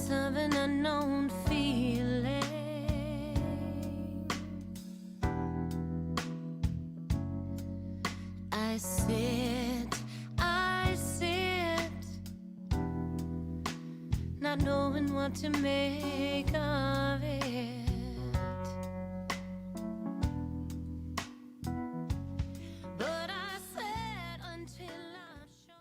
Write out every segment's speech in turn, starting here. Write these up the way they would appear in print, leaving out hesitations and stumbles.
sense of an unknown feeling. I sit, not knowing what to make of it. But I said until I'm sure.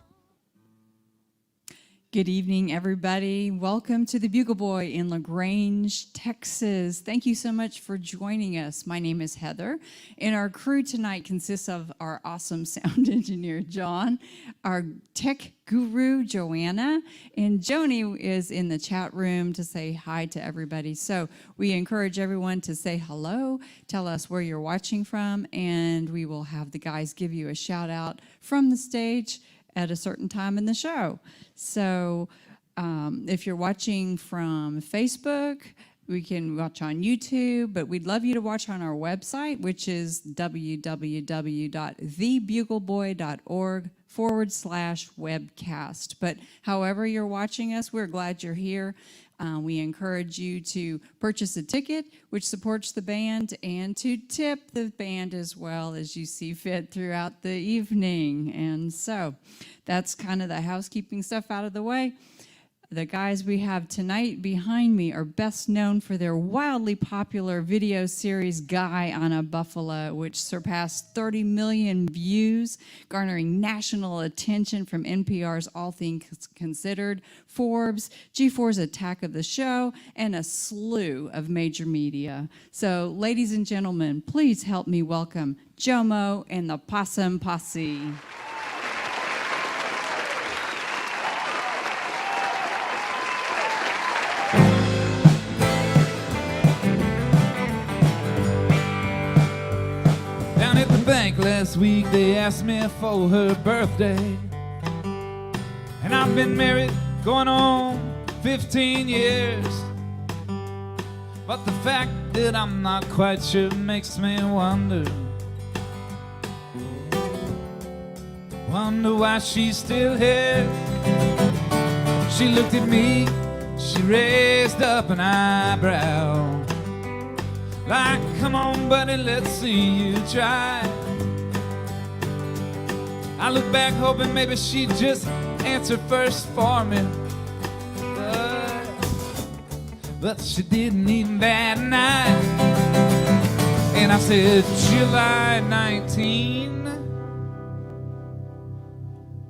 Good evening, everybody. Welcome to the Bugle Boy in LaGrange, Texas. Thank you so much for joining us. My name is Heather, and our crew tonight consists of our awesome sound engineer, John, our tech guru, Joanna, and Joni is in the chat room to say hi to everybody. So we encourage everyone to say hello, tell us where you're watching from, and we will have the guys give you a shout out from the stage at a certain time in the show. So if you're watching from Facebook, we can watch on YouTube, but we'd love you to watch on our website, which is www.thebugleboy.org/webcast. But however you're watching us, we're glad you're here. We encourage you to purchase a ticket, which supports the band, and to tip the band as well as you see fit throughout the evening. And so that's kind of the housekeeping stuff out of the way. The guys we have tonight behind me are best known for their wildly popular video series Guy on a Buffalo, which surpassed 30 million views, garnering national attention from NPR's All Things Considered, Forbes, G4's Attack of the Show, and a slew of major media. So, ladies and gentlemen, please help me welcome Jomo and the Possum Posse. Last week they asked me for her birthday, and I've been married going on 15 years, but the fact that I'm not quite sure makes me wonder why she's still here. She looked at me, she raised up an eyebrow like, come on buddy, let's see you try. I look back hoping maybe she'd just answer first for me, but she didn't even that night. And I said July 19,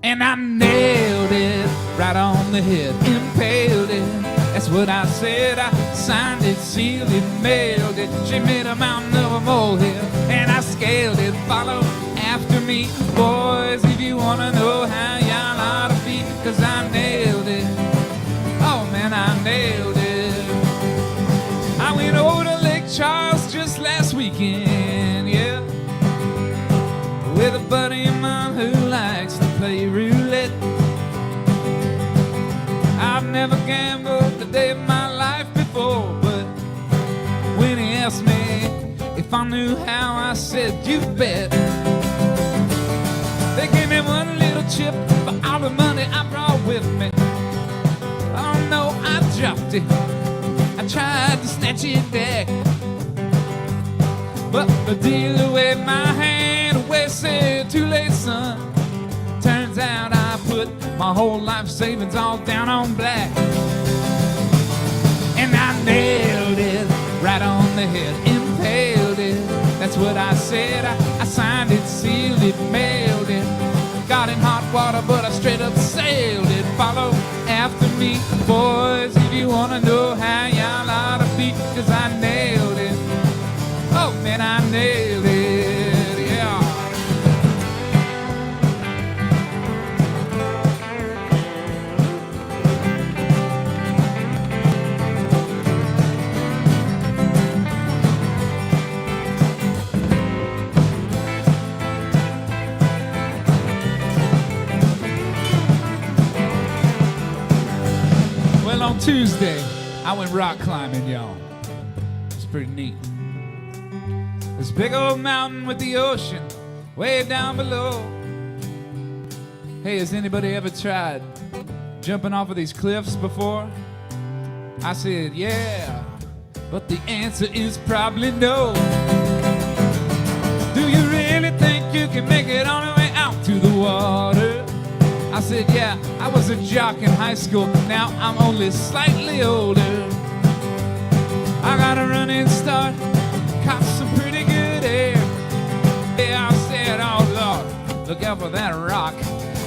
and I nailed it right on the head, impaled it. That's what I said. I signed it, sealed it, mailed it. She made a mountain of a molehill, and I scaled it. Follow after me, boys, if you wanna know how y'all ought to be, 'cause I nailed it. Oh man, I nailed it. I went over to Lake Charles just last weekend, yeah, with a buddy of mine who likes to play roulette. I've never gambled a day of my life before, but when he asked me if I knew how, I said, you bet. They gave me one little chip for all the money I brought with me. Oh no, I dropped it. I tried to snatch it back, but the dealer waved my hand away, said, too late, son. Turns out I put my whole life savings all down on black, and I nailed it right on the head, impaled it. That's what I said. I signed it, sealed it, mailed it. Got in hot water, but I straight up sailed it. Follow after me, boys, if you wanna know how y'all ought to be, 'cause I nailed it. Oh man, I nailed it, yeah. On Tuesday, I went rock climbing, y'all. It's pretty neat. This big old mountain with the ocean way down below. Hey, has anybody ever tried jumping off of these cliffs before? I said, yeah, but the answer is probably no. Do you really think you can make it on your way out to the water? I said, yeah, I was a jock in high school. Now I'm only slightly older. I got a running start, caught some pretty good air. Yeah, I said, oh Lord, look out for that rock.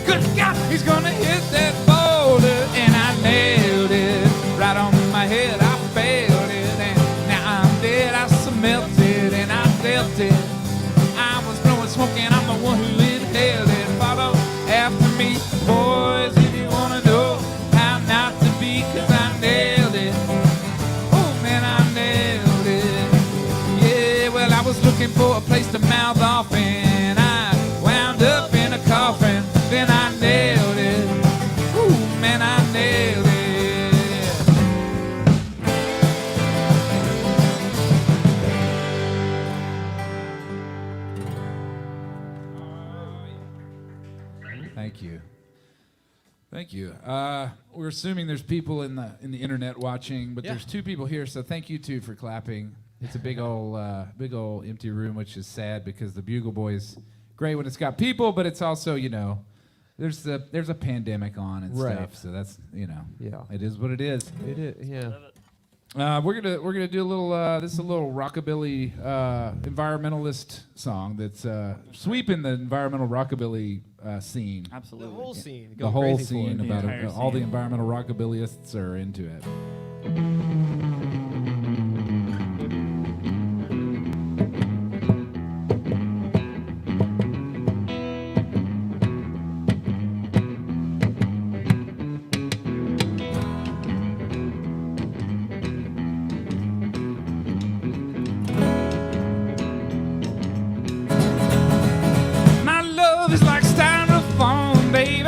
Good God, he's gonna hit that boulder. And I nailed it right on my head. I failed it, and now I'm dead. I smelt it and I felt it. I was blowing smoke and I'm the one who inhaled it. Follow after me, boys, if you wanna know how not to be, 'cause I nailed it. Oh man, I nailed it. Yeah, well, I was looking for a place to mouth off, and I wound up in a coffin. Then I nailed it. Ooh, man, I nailed it. Thank you. Thank you. We're assuming there's people in the internet watching, but there's two people here, so thank you two for clapping. It's a big old empty room, which is sad because the Bugle Boy is great when it's got people, but it's also, you know, there's a pandemic on and stuff, so that's, you know, it is what it is. It is, yeah. We're gonna do a little. This is a little rockabilly environmentalist song that's sweeping the environmental rockabilly scene. Absolutely. The whole scene. The whole crazy for scene it. about The it. entire All the scene. environmental rockabillyists are into it. My love is like styrofoam, baby.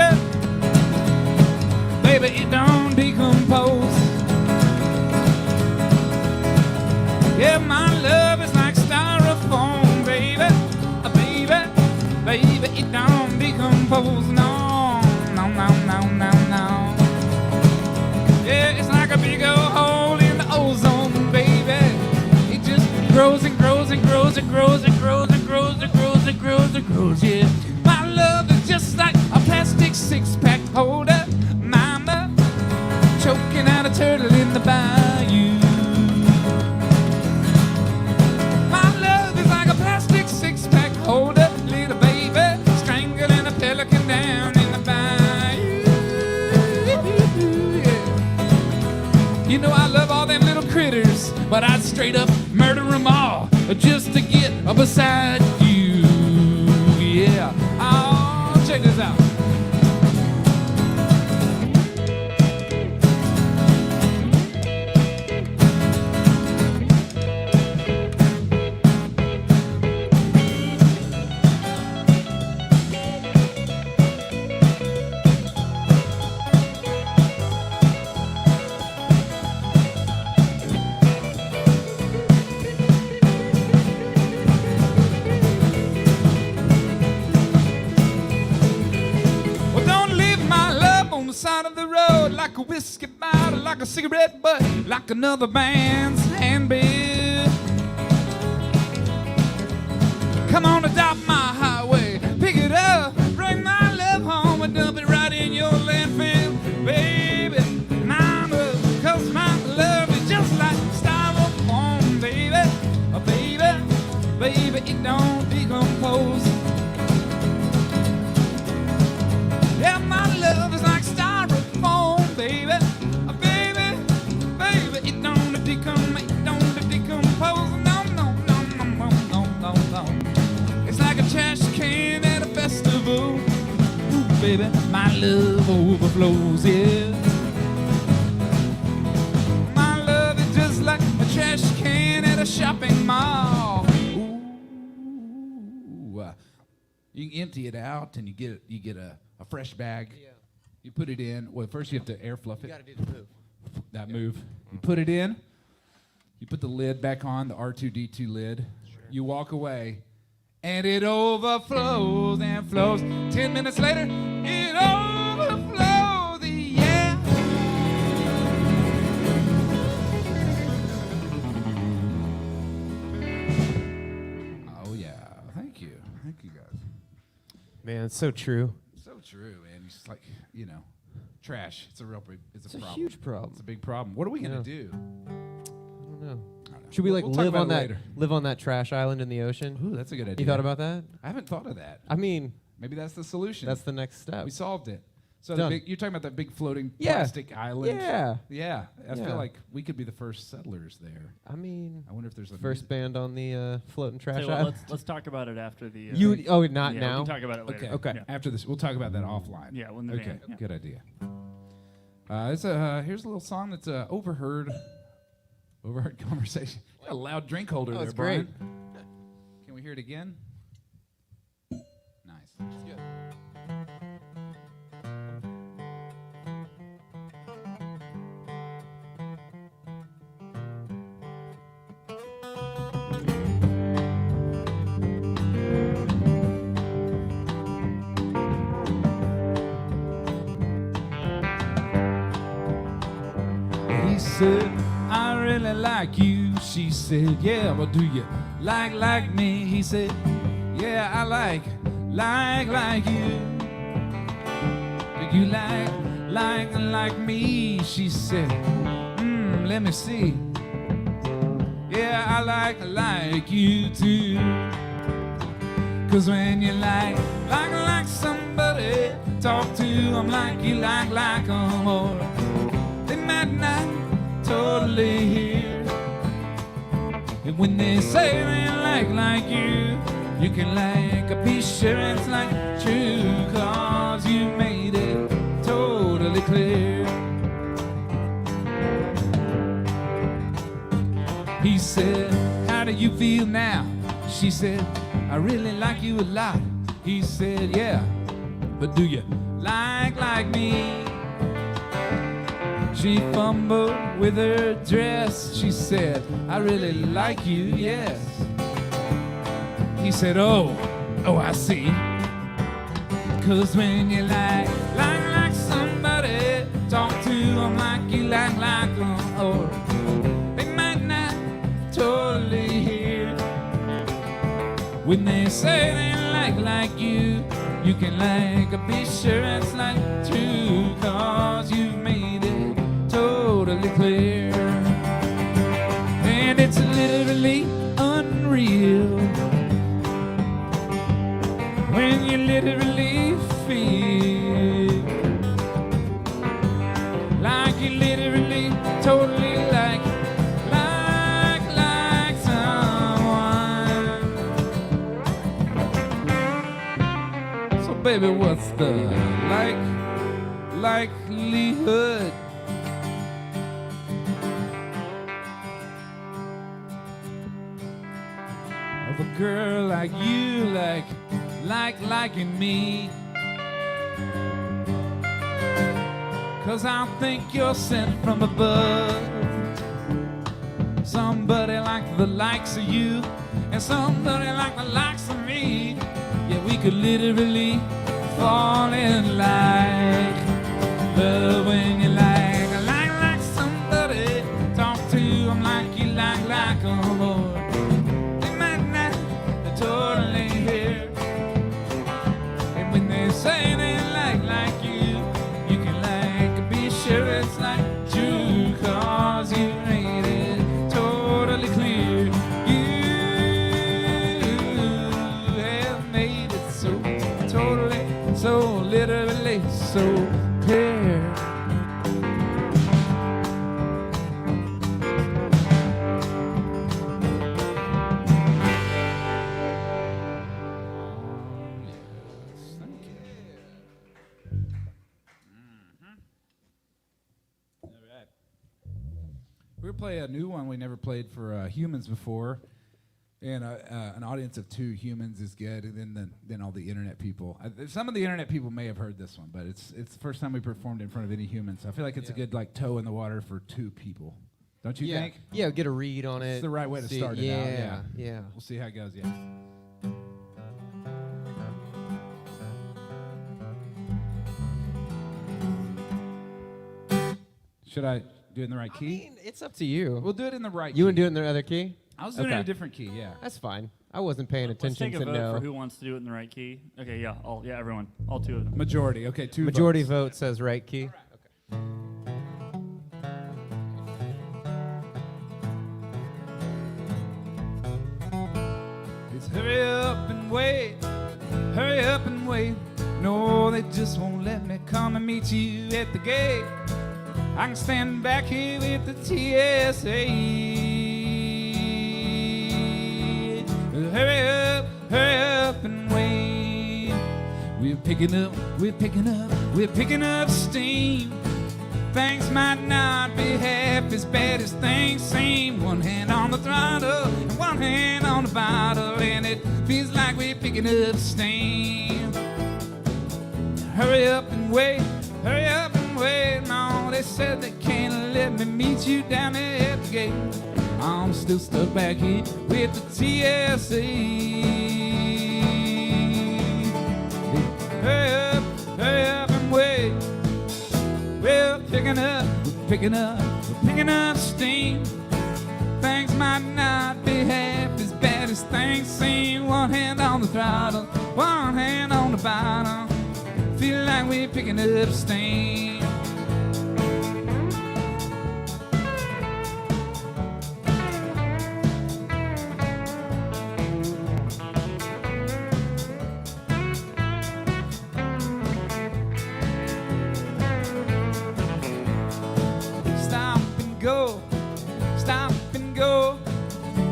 Baby, it don't decompose. Yeah, my love is like styrofoam, baby. Baby, baby, it don't decompose. No, no, no, no, no, no. Yeah, it's like a big old hole in the ozone, baby. It just grows and grows and grows and grows and grows and grows and grows and grows and grows, yeah. My love is just like a plastic six-pack holder, mama, choking out a turtle in the bayou. My love is like a plastic six-pack holder, little baby, strangling a pelican down in the bayou. Yeah. You know I love all them little critters, but I'd straight up murder them all just to get beside you. Yeah. Oh, check this out. Well, don't leave my love on the side of the road like a whiskey bottle, like a cigarette butt, like another band's handbill. Come on, adopt my highway, pick it up, bring my love home and dump it right in your landfill, baby, mama, 'cause my love is just like styrofoam, baby, baby, baby, it don't decompose. Yeah, my love is like styrofoam, baby, baby, baby, it don't decompose, no, no, no, no, no, no, no, no. It's like a trash can at a festival. Ooh, baby, my love overflows, yeah. My love is just like a trash can at a shopping mall. Ooh, you can empty it out and you get a fresh bag. Yeah. You put it in. Well, first you have to air fluff You it. gotta do the move. That move. You put it in. You put the lid back on, the R2D2 lid. You walk away, and it overflows and flows. 10 minutes later, it overflows. Yeah. Man, it's so true. So true, man. It's just like, trash. It's a real big, it's a It's a problem. huge problem. It's a big problem. What are we gonna do? I don't know. I don't know. Should we We'll talk live about on it that later. live on that trash island in the ocean? Ooh, that's a good idea. You thought about that? I haven't thought of that. I mean, Maybe that's the solution. that's the next step. We solved it. So Done. you're talking about that big floating Yeah. plastic island? Yeah. Yeah. I Yeah. feel like we could be the first settlers there. I mean, I wonder if there's a first band on the floating trash Tell you what, island. let's talk about it after the. Not yeah, now. We can talk about it later. Okay. Yeah. After this, we'll talk about that offline. Yeah, when the Okay. van, yeah. Good idea. Here's a little song that's overheard conversation. Got a loud drink holder there, That's Brian. great. Can we hear it again? Nice. That's good. He said, I really like you. She said, yeah, well, do you like me? He said, yeah, I like you. Do you like me? She said, let me see. Yeah, I like you too. Cause when you like somebody, talk to them like you like them, or they might not totally hear. And when they say they like you, you can be sure it's like true, cause you made it totally clear. He said, how do you feel now? She said, I really like you a lot. He said, yeah, but do you like me? She fumbled with her dress. She said, I really like you, yes. He said, oh, I see. Cause when you like somebody, talk to them like you like them, or they might not totally hear. When they say they like you, you can be sure it's like true, cause you made it totally clear. And it's literally unreal when you literally feel like you literally totally like someone. So baby, what's the likelihood of a girl like you liking me? Cause I think you're sent from above. Somebody like the likes of you, and somebody like the likes of me. Yeah, we could literally fall in like love. When you like somebody, talk to them like you like them, or they might not totally hear. And when they say they like you, you can be sure it's like true, cause you made it totally clear. You have made it so totally, so literally, so clear. We're gonna play a new one we never played for humans before, and an audience of 2 humans is good, and then all the internet people. Some of the internet people may have heard this one, but it's the first time we performed in front of any humans. So I feel like it's a good toe in the water for 2 people. Don't you think? Yeah, get a read on it. It's the right way to See- start it out. Yeah. We'll see how it goes. Yeah. Should I do it in the right I key? mean, it's up to you. We'll do it in the right key. You want to do it in the other key? I was doing it in Okay. a different key, yeah. That's fine. I wasn't paying Let's attention take a to vote no. for who wants to do it in the right key. Okay, yeah, everyone, all two of them. Majority. Okay, two Majority votes. vote says right key. It's hurry up and wait, hurry up and wait. No, they just won't let me come and meet you at the gate. I can stand back here with the TSA. Hurry up and wait. We're picking up steam. Things might not be half as bad as things seem. One hand on the throttle and one hand on the bottle, and it feels like we're picking up steam. Hurry up and wait, hurry up and wait. No, they said they can't let me meet you down there at the gate. I'm still stuck back here with the TSA. Hurry up and wait. We're picking up steam. Things might not be half as bad as things seem. One hand on the throttle, one hand on the bottom. Feel like we're picking up steam.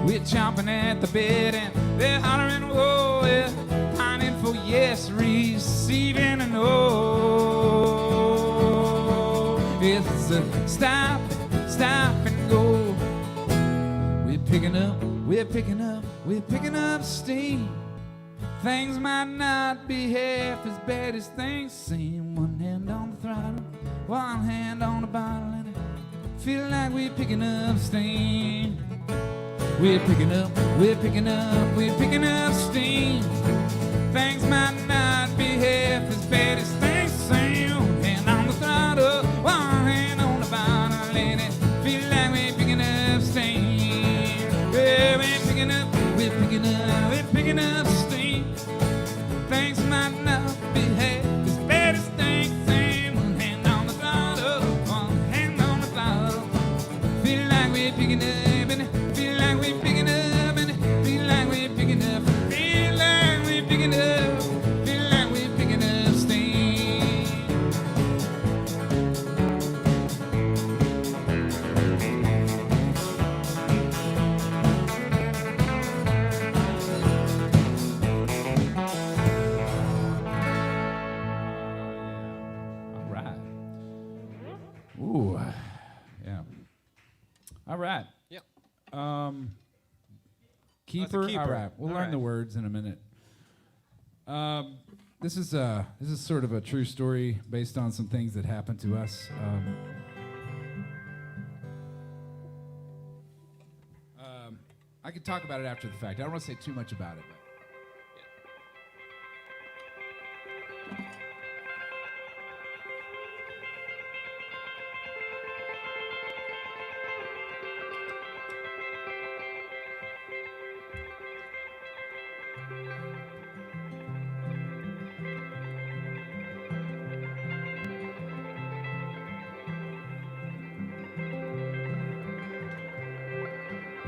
We're chomping at the bit and they're hollering, whoa, yeah, pining for yes, receiving a no. It's a stop and go. We're picking up steam. Things might not be half as bad as things seem. One hand on the throttle, one hand on the bottle, and I feel like we're picking up steam. We're picking up steam. Things might not be half as bad as things seem. One hand on the throttle, one hand on the bottle, and it feel like we're picking up steam. Yeah, we're picking up steam. Things might not be half as bad as things seem. One hand on the throttle, one hand on the bottle. Feel like we're picking up. Ooh, yeah. All right. Yep. Keeper. keeper. All right. We'll learn the words in a minute. This is sort of a true story based on some things that happened to us. I could talk about it after the fact. I don't want to say too much about it.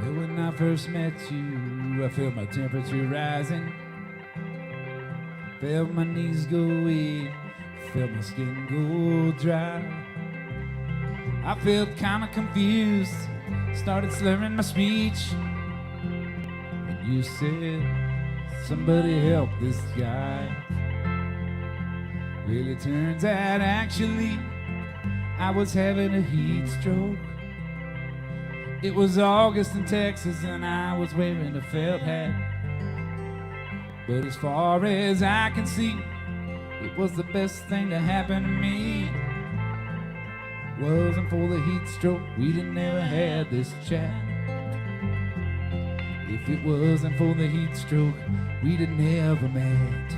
Well, when I first met you, I felt my temperature rising. Felt my knees go weak, felt my skin go dry. I felt kinda confused, started slurring my speech. And you said, somebody help this guy. Well, it turns out actually I was having a heat stroke. It was August in Texas and I was wearing a felt hat. But as far as I can see, it was the best thing to happen to me. Wasn't for the heat stroke, we'd have never had this chat. If it wasn't for the heat stroke, we'd have never met.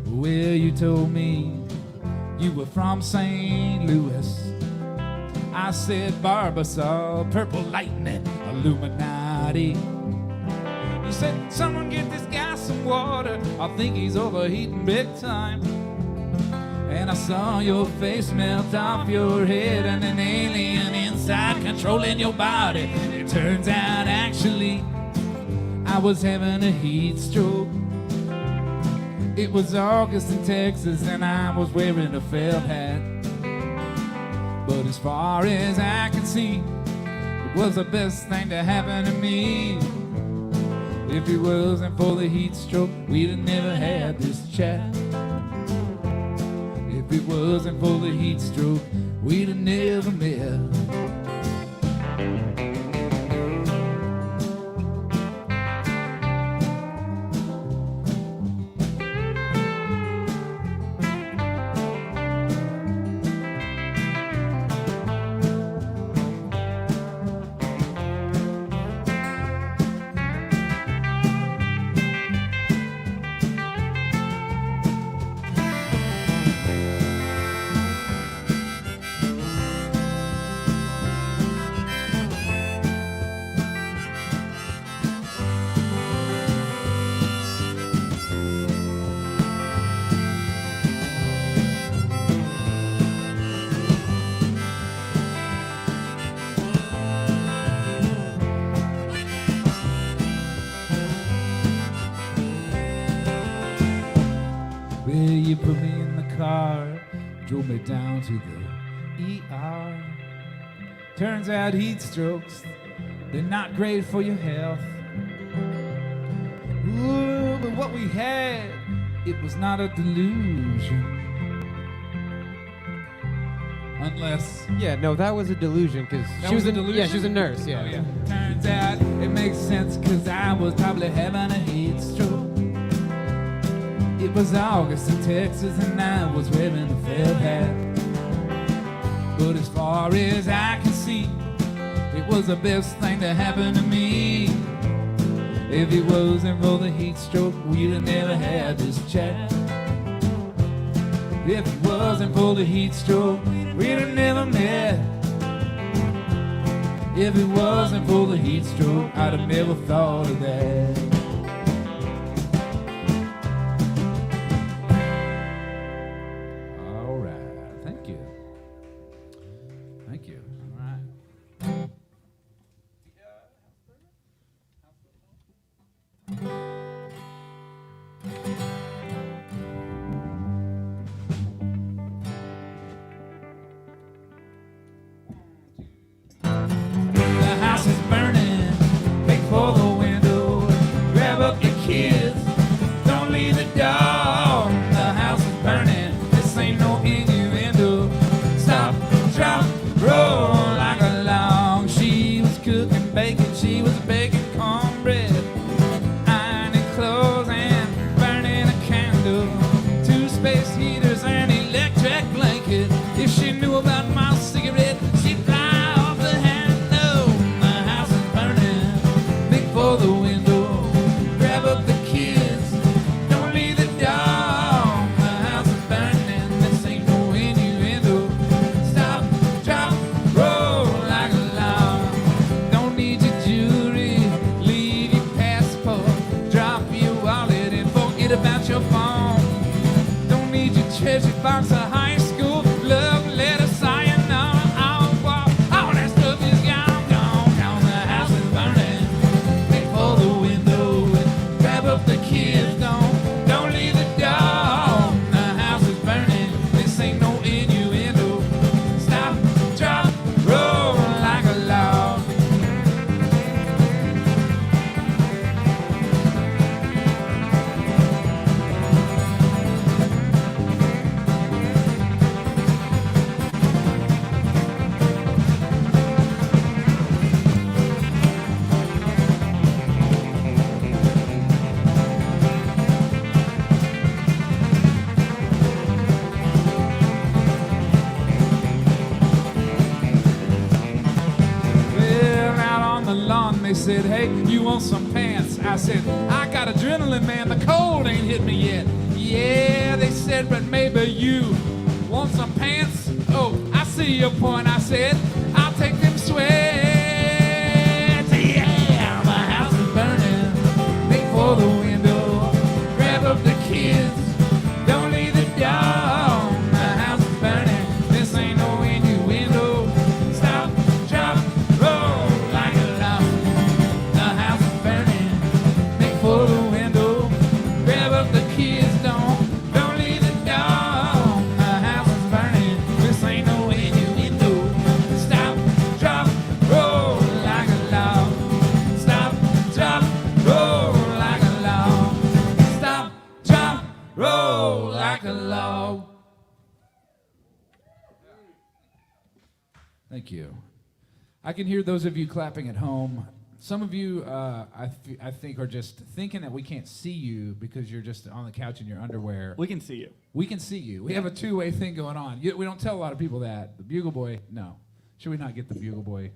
Well, you told me you were from St. Louis. I said Barbasol, Purple Lightning, Illuminati. said, someone get this guy some water. I think he's overheating big time. And I saw your face melt off your head and an alien inside controlling your body. It turns out actually I was having a heat stroke. It was August in Texas and I was wearing a felt hat. But as far as I can see, it was the best thing to happen to me. If it wasn't for the heat stroke, we'd have never had this chat. If it wasn't for the heat stroke, we'd have never met. You put me in the car, drove me down to the ER. Turns out heat strokes, they're not great for your health. Ooh, but what we had, it was not a delusion. Unless... Yeah, no, that was a delusion because That she was was a delusion? Yeah, she was a nurse. Yeah. Oh, yeah. Turns out it makes sense because I was probably having a heat stroke. It was August in Texas and I was wearing a felt hat. But as far as I can see, it was the best thing to happen to me. If it wasn't for the heat stroke, we'd have never had this chat. If it wasn't for the heat stroke, we'd have never met. If it wasn't for the heat stroke, I'd have never thought of that. All right, thank you. Thank you. All right. The house is burning, make for the window, grab up your kids, don't leave the door. The house is burning, this ain't no innuendo. Stop, drop, roll like a log. She was cooking bacon, she was baking cornbread, ironing clothes and burning a candle. 2 space heaters and electric blanket. If she knew about my cigarette, she'd fly off the handle. The house is burning, big for the window, grab up the kids, don't leave the door. The house is burning, this ain't no innuendo. Stop, drop, roll like a log. Don't need your jewelry, leave your passport, drop your wallet and forget about your phone. Don't need your treasure box of high school love letter, sayonara, all that stuff is gone, gone, gone. The house is burning, wait for the window and grab up the kids, don't leave the door. The house is burning, this ain't no innuendo. Stop, drop, roll like a log. Well, out on the lawn they said, hey, you want some pants? I said, I got adrenaline, man, the cold ain't hit me yet. Yeah, they said, but maybe you want some pants? Oh, I see your point, I said, I'll take them sweats. Yeah, my house is burning, Thank you. I can hear those of you clapping at home. Some of you, I think, are just thinking that we can't see you because you're just on the couch in your underwear. We can see you. We can see you. We have a two-way thing going on. We don't tell a lot of people that. The Bugle Boy, no. Should we not get the Bugle Boy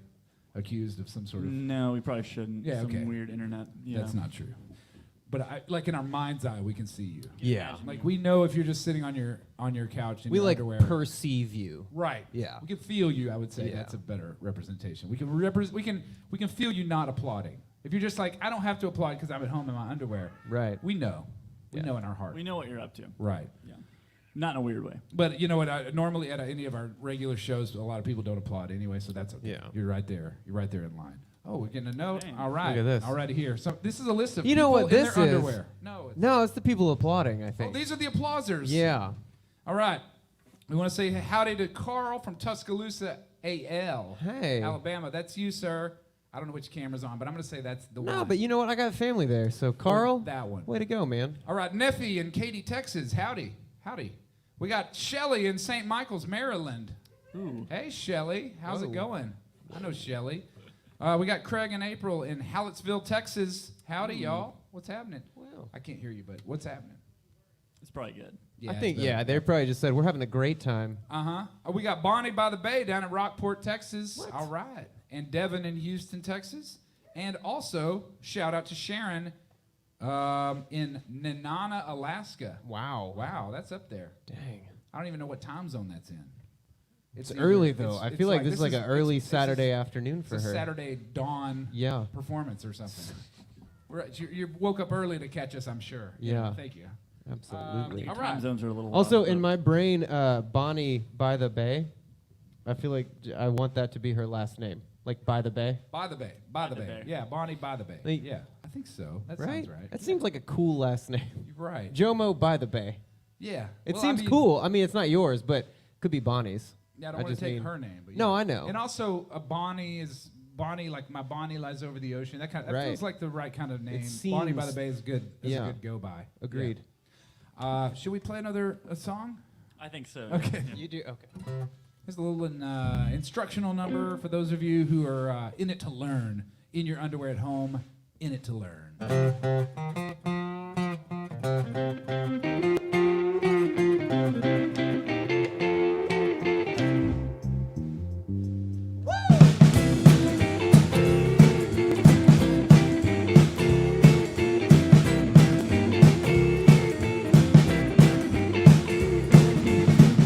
accused of some sort of... No, we probably shouldn't. Yeah, Some okay. weird internet. That's not true. But like in our mind's eye, we can see you. Yeah. Like we know if you're just sitting on your couch in We your like underwear. perceive you. Right. Yeah. We can feel you. I would say Yeah. that's a better representation. We can feel you not applauding. If you're just like, I don't have to applaud because I'm at home in my underwear. Right. We know. We Yeah. know in our heart. We know what you're up to. Right. Yeah. Not in a weird way. But you know what? Normally at any of our regular shows, a lot of people don't applaud anyway, so that's okay. Yeah. You're right there. You're right there in line. Oh, we're getting a note. Dang. All right. Look at this. All right here. So this is a list of You know people what in this their is? underwear. No. It's, No, it's the people applauding, I oh, think. these are the applausers. Yeah. All right. We want to say howdy to Carl from Tuscaloosa, AL. Hey. Alabama. That's you, sir. I don't know which camera's on, but I'm going to say that's the one. No, but you know what? I got family there. So, Carl, that one. way to go, man. All right, Neffy in Katy, Texas. Howdy. Howdy. We got Shelly in St. Michael's, Maryland. Ooh. Hey, Shelly. How's it Whoa. going? I know Shelly. We got Craig and April in Hallettsville, Texas. Howdy, y'all. What's happening? Wow. I can't hear you, but what's happening? It's probably good. Yeah, I think, it's better. they probably just said, we're having a great time. Uh-huh. We got Bonnie by the Bay down in Rockport, Texas. What? All right. And Devin in Houston, Texas. And also, shout out to Sharon in Nenana, Alaska. Wow. Wow, that's up there. Dang. I don't even know what time zone that's in. It's either- early, though. it's- I it's feel like this is like an early it's Saturday afternoon for it's a her. Saturday dawn Yeah. performance or something. You woke up early to catch us, I'm sure. Yeah. Thank you. Absolutely. all Time right. zones are a little Also, wild, in but- my brain, Bonnie by the Bay, I feel like I want that to be her last name. Like by the Bay. By the Bay. By the Bay. Yeah, Bonnie by the Bay. Like- Yeah, I think so. That Right? sounds right. That seems like a cool last name. You're right. Jomo by the Bay. Yeah. It Well, seems I mean, cool. I mean, it's not yours, but could be Bonnie's. Yeah, I don't I want just to take mean- her name. But No, yeah. I know. And also, a Bonnie is Bonnie, like my Bonnie lies over the ocean. That Right. feels like the right kind of name. It Bonnie by seems- the Bay is good. Is yeah. a good go by. Agreed. Yeah. Should we play another song? I think so. Okay. Yeah. You do? Okay. Here's a little instructional number for those of you who are in it to learn. In your underwear at home, in it to learn.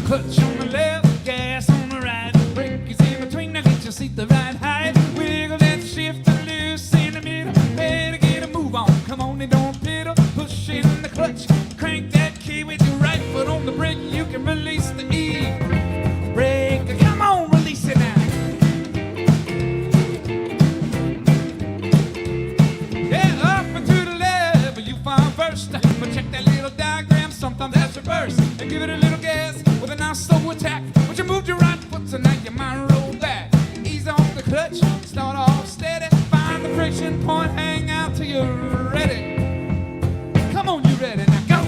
Clutch on the left, gas on the right. Brake is in between, now get your seat the right height. Wiggle that shift and loose in the middle. Better get a move on, come on and don't piddle. Push in the clutch, crank that key with your right foot on the brake. You can release the E. Brake, come on, release it now. Yeah, up and to the left, you find first. But check that little diagram, sometimes that's reverse. And give it a little gas with a nice slow attack. But you moved your right foot, so now you might roll back. Ease on the clutch, start off steady. Find the friction point, hang out till you're ready. Come on, you ready? Now go.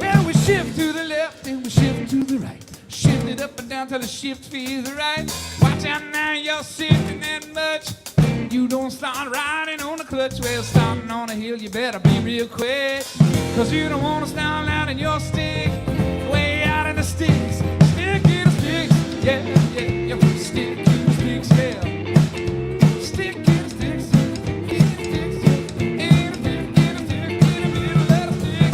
Well, we shift to the left and we shift to the right. Shift it up and down till the shift feels right. Watch out now, you're shifting that much. You don't start riding on the clutch. Well, starting on a hill, you better be real quick. Cause you don't want to stand out in your stick. Way out in the sticks. Stick in the sticks. Yeah, yeah, yeah. Stick in the sticks, yeah. Stick in the sticks. In the sticks. In the stick, in the stick, in the middle of the stick.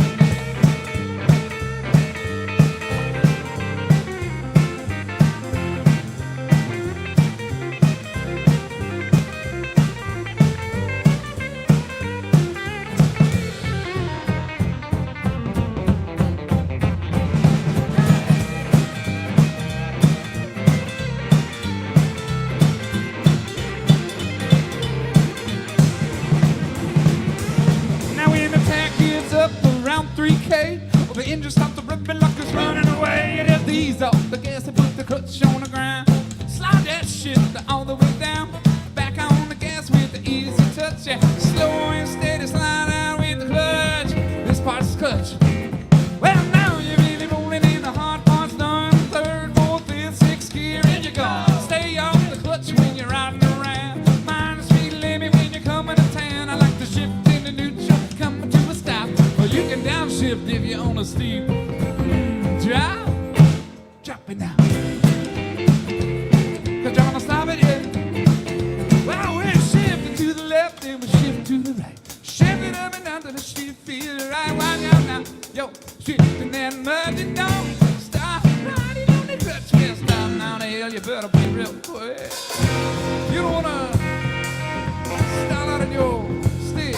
Now when the tank gets up around 3K, well, the engine stops the revving like it's running away. And if these off the gas and put the clutch on the ground, slide that shit all the way down. Back on the gas with the easy touch, yeah. Slow and steady slide out with the clutch. This part's clutch. Well, now you're really rolling in the hard part. a steep drop. Drop it now. Cause you're gonna stop it, yeah. Well, we're shifting to the left and we're shifting to the right. Shifting up and down to the street, feel right. While you're now, yo, shifting that mud, you don't stop. Riding on the clutch, can't stop now. The hell, you better be real quick. You don't wanna start out in your stick.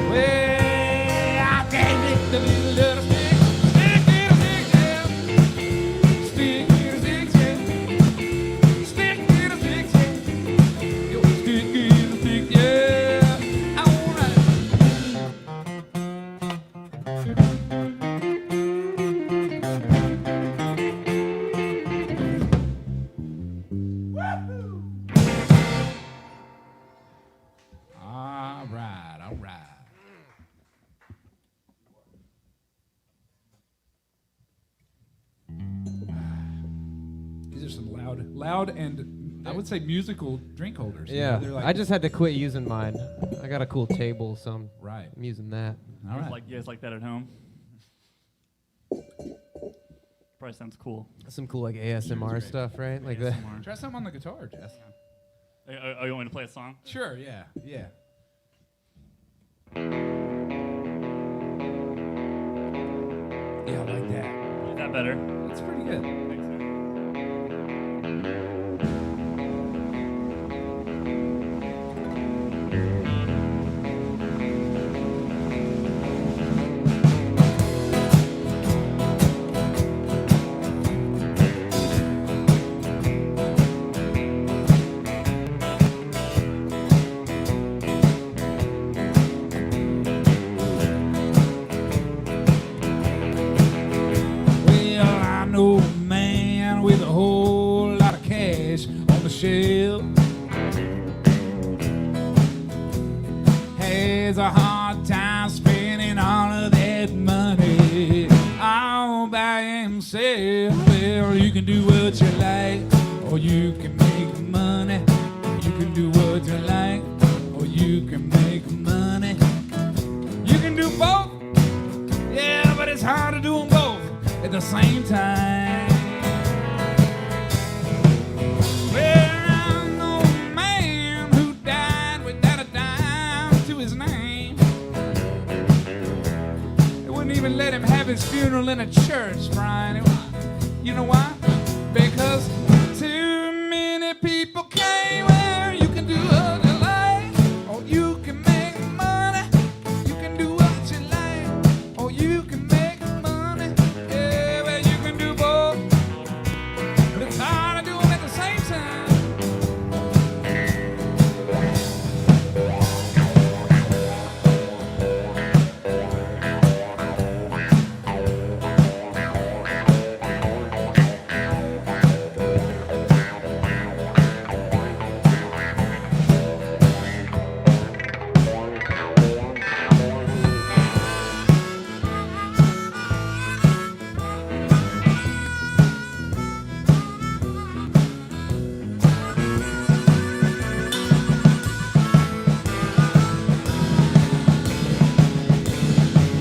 Well, I can't make the little stick. Stick in a stick, yeah. Stick in a stick, yeah. Stick in a stick, yeah. Yo, stick in a stick, yeah. All right. All right, all right. These are some loud and I would say musical drink holders. You know, Yeah, they're like, I just had to quit using mine. I got a cool table, so right. I'm using that. All right. Like you guys like that at home? Probably sounds cool. Some cool like ASMR stuff, right? Like that. ASMR. Try something on the guitar, Jess. Oh, you want me to play a song? Sure. Yeah. Yeah. Yeah, I like that. Is that better? That's pretty good. Thanks, man. Well, I know a man with a whole lot of cash on the shelf. Has a hard time spending all of that money all by himself. Well, you can do what you like, or you can make money. You can do what you like, or you can make money. You can do both. Yeah, but it's hard to do them both at the same time. Well, I know a man who died without a dime to his name. They wouldn't even let him have his funeral in a church, Brian. You know why? Because too many people came where you can do what you like, or you can make money. You can do what you like, or you can make money. Yeah, well, you can do both, but it's hard to do them at the same time.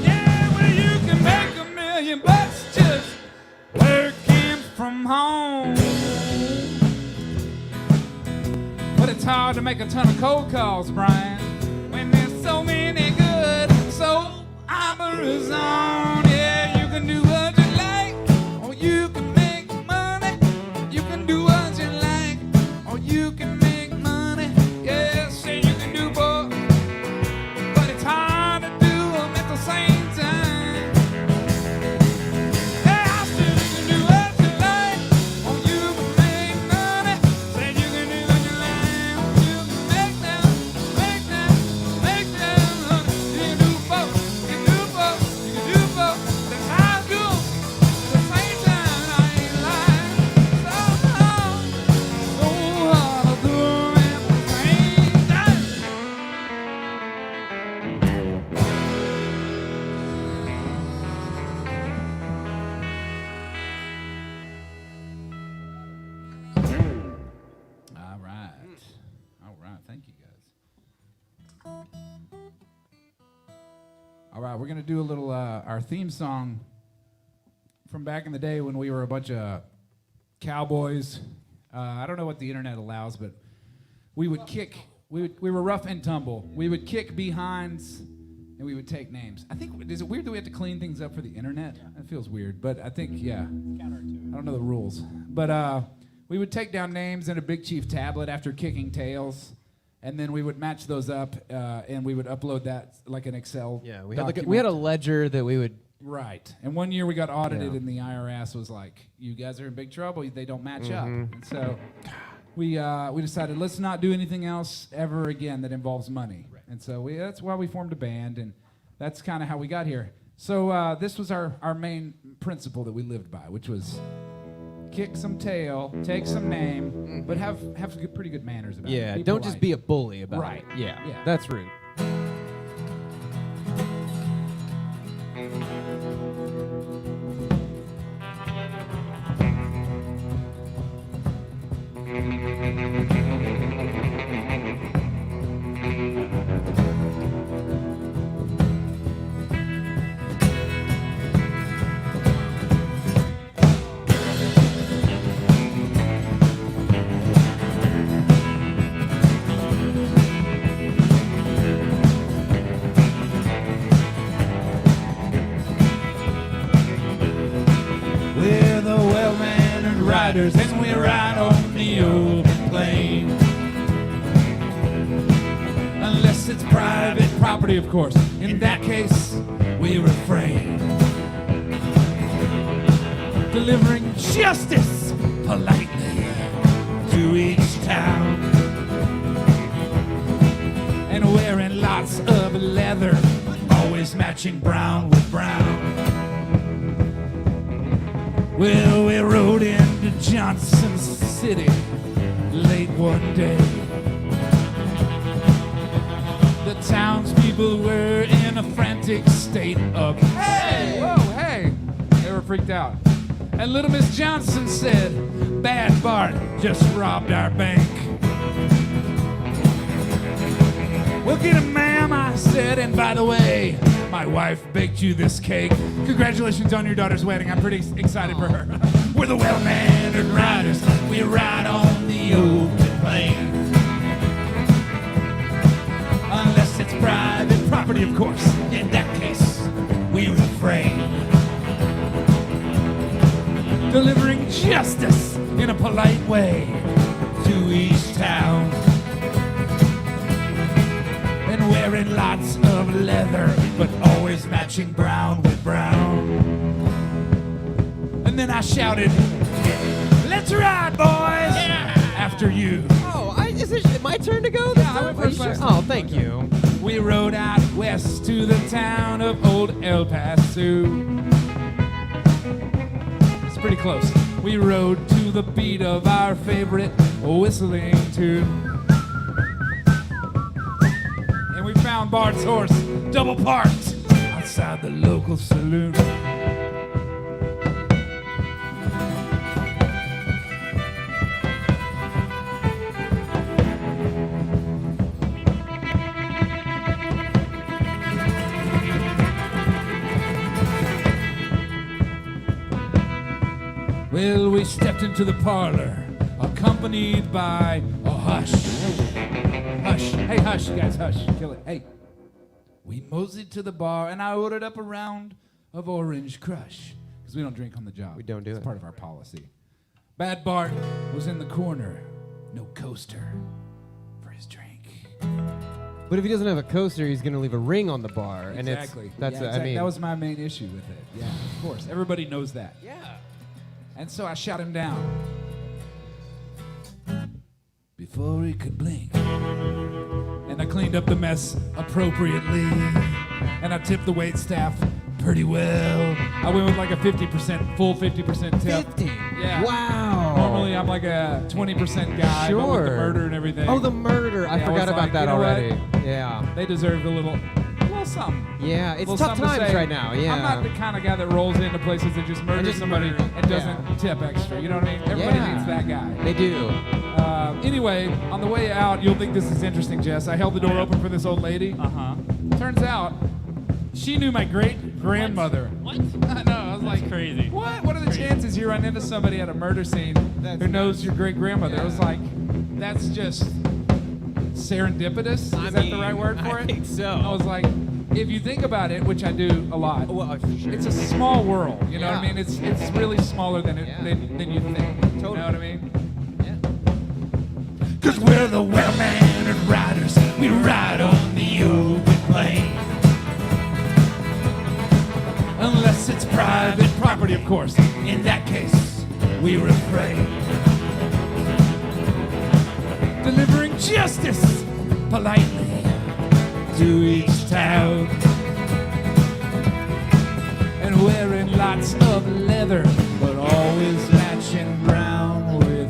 Yeah, well, you can make $1 million just working from home. But it's hard to make a ton of cold calls, Brian, when there's so many good soap operas on. Yeah, you can do what you like, or you can make money. You can do what you like, or you can make money. Yeah, say you can do both, but it's hard to do them at the same time. Yeah, I said you can do what you like, or you can make money. Say you can do what you like, or you can make them, make them, make them. You can do both, you can do both, you can do both. But it's hard to do them at the same time. And I ain't lying. So hard to do them at the same time. All right. All right. Thank you, guys. All right, we're going to do a little, our theme song from back in the day when we were a bunch of cowboys. I don't know what the internet allows, but we would kick, we were rough and tumble. We would kick behinds and we would take names. I think, is it weird that we have to clean things up for the internet? That feels weird, but I think, yeah. I don't know the rules. But we would take down names in a Big Chief tablet after kicking tails. And then we would match those up, and we would upload that like an Excel. Yeah, we had a ledger that we would. Right. And one year we got audited, and the IRS was like, "You guys are in big trouble. They don't match up." And so we decided let's not do anything else ever again that involves money. Right. And so that's why we formed a band, and that's kind of how we got here. So this was our main principle that we lived by, which was kick some tail, take some name, but have pretty good manners about it. Yeah, Be don't polite. just be a bully about Right. it. Yeah, Yeah. that's rude. We're the well-mannered riders, and we ride on the open plain. Unless it's private property, of course. In that case, we refrain. Delivering justice politely to each town. And wearing lots of leather, always matching brown with brown. Well, we rode into Johnson City late one day. The townspeople were in a frantic state of, "Hey! Whoa, hey!" They were freaked out. And little Miss Johnson said, "Bad Bart just robbed our bank." "We'll get him, ma'am," I said, "and by the way, my wife baked you this cake. Congratulations on your daughter's wedding. I'm pretty excited for her." We're the well-mannered riders. We ride on the open plain. Unless it's private property, of course. In that case, we refrain. Delivering justice in a polite way to each town. And wearing lots of leather, but always matching brown with brown. And then I shouted, "Let's ride, boys!" After you. Oh, is it my turn to go? Yeah, I went first last time. Oh, thank you. We rode out west to the town of Old El Paso. It's pretty close. We rode to the beat of our favorite whistling tune. And we found Bart's horse double parked outside the local saloon. Well, we stepped into the parlor, accompanied by a hush. Hush. Hey, hush, you guys, hush. Kill it. Hey. We moseyed to the bar, and I ordered up a round of Orange Crush. Because we don't drink on the job. We don't do it's it. part of our policy. Bad Bart was in the corner. No coaster for his drink. But if he doesn't have a coaster, he's gonna leave a ring on the bar, and Exactly. that's Yeah, I mean, that was my main issue with it. Yeah, of course. Everybody knows that. yeah. And so I shot him down before he could blink. And I cleaned up the mess appropriately. And I tipped the wait staff pretty well. I went with like a 50%, full 50% tip. 50. Yeah. Wow. Normally I'm like a 20% guy, but with the Sure. murder and everything. Oh, the murder! I Yeah, I forgot was about like, that you know what? already. Yeah. They deserved a little something. Yeah, it's Little tough something to times say. right now. Yeah. I'm not the kind of guy that rolls into places that just murders just somebody murder. and doesn't tip extra. You know what I mean? Everybody Yeah. needs that guy. They do. Anyway, on the way out, you'll think this is interesting, Jess. I held the door open for this old lady. Uh-huh. Turns out, She knew my great-grandmother. What? I know. I was like, crazy. What? What are the chances you run into somebody at a murder scene who knows your great-grandmother? I was like, that's just serendipitous. Is that the right word for it? I think so. I was like, if you think about it, which I do a lot, Well, for sure. it's a small world. You know what I Yeah. mean? It's really smaller than than you think. You know what I mean? Yeah. Cause we're the well-mannered riders. We ride on the open plain. Unless it's private property, of course. In that case, we refrain. Delivering justice politely to each town. And wearing lots of leather, but always matching brown with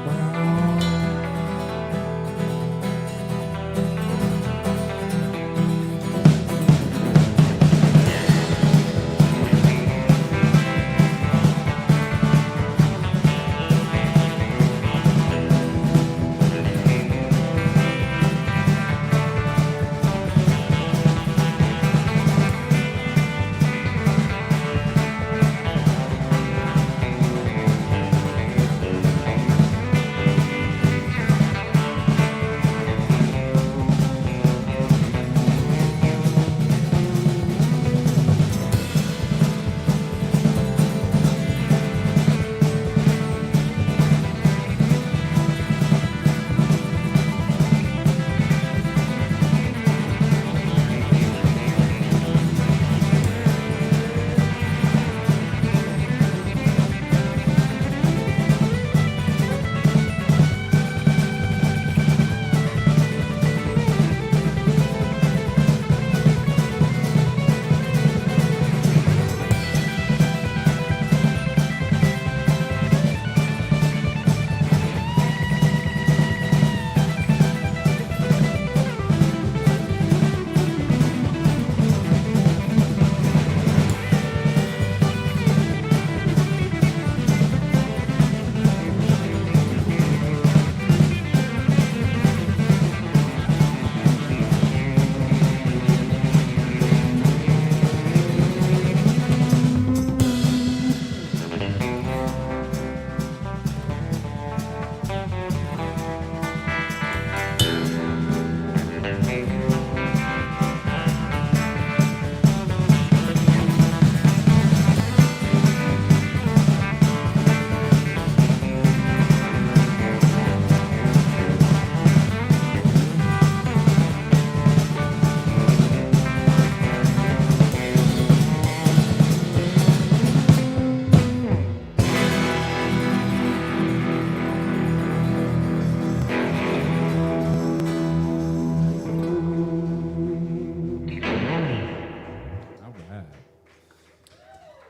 brown.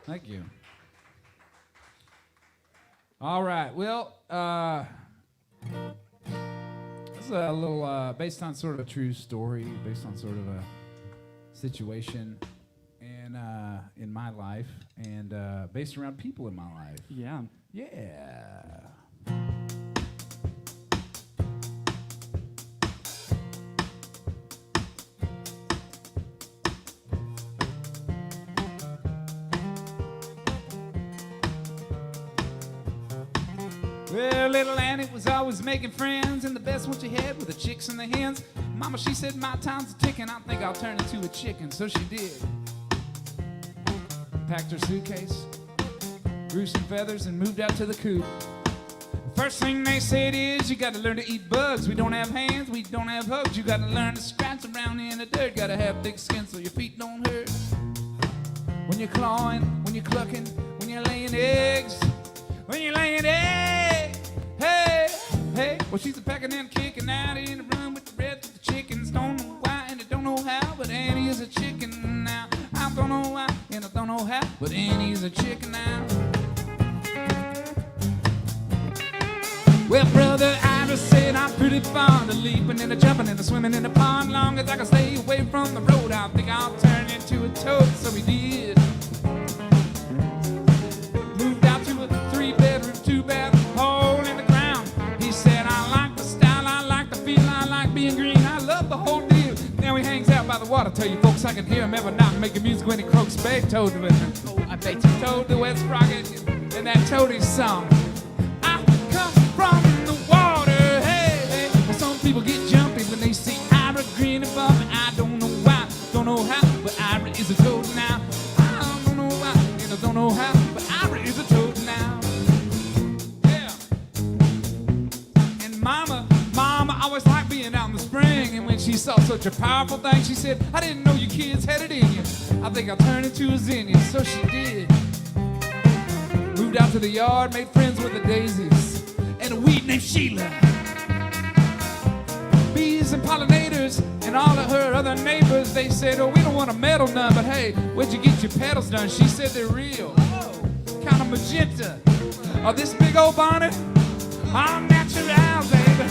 Thank you. All right. Well, this is a little based on sort of a true story, based on sort of a situation in my life, and based around people in my life. Yeah. Yeah. Well, little Annie was always making friends, and the best one she had were the chicks and the hens. Mama, she said, my time's a ticking, I think I'll turn into a chicken. So she did. Packed her suitcase, grew some feathers, and moved out to the coop. First thing they said is, you gotta learn to eat bugs. We don't have hands, we don't have hugs. You gotta learn to scratch around in the dirt. Gotta have thick skin so your feet don't hurt. When you're clawing, when you're clucking, when you're laying eggs, when you're laying eggs, hey, hey. Well, she's a packing and kicking out in the room with the rest of the chickens. Don't know why and I don't know how, but Annie is a chicken now. I don't know why and I don't know how, but Annie's a chicken now. Well, brother, I just said I'm pretty fond of leaping and jumping and swimming in the pond. Long as I can stay away from the road, I think I'll turn into a toad. So we did. Moved out to a 3-bedroom, 2-bath hole in the ground. He said, I'll can hear him every night making music when he croaks Beethoven with me. Oh, I bet you told the West Rocket in that Toady song. I come from the water, hey, hey. Well, some people get jumpy when they see Ira Green above me. I don't know why, don't know how, but Ira is a toad now. I don't know why, and I don't know how, but Ira is a toad now. Yeah. And Mama always liked being out in the spring, and when she saw such a powerful thing, she said, I didn't know you kids had it in you. I think I'll turn into a zinnia, so she did. Moved out to the yard, made friends with the daisies, and a weed named Sheila. Bees and pollinators, and all of her other neighbors, they said, oh, we don't want to meddle none, but hey, where'd you get your petals done? She said they're real, kind of magenta. Oh, this big old bonnet, all natural, baby.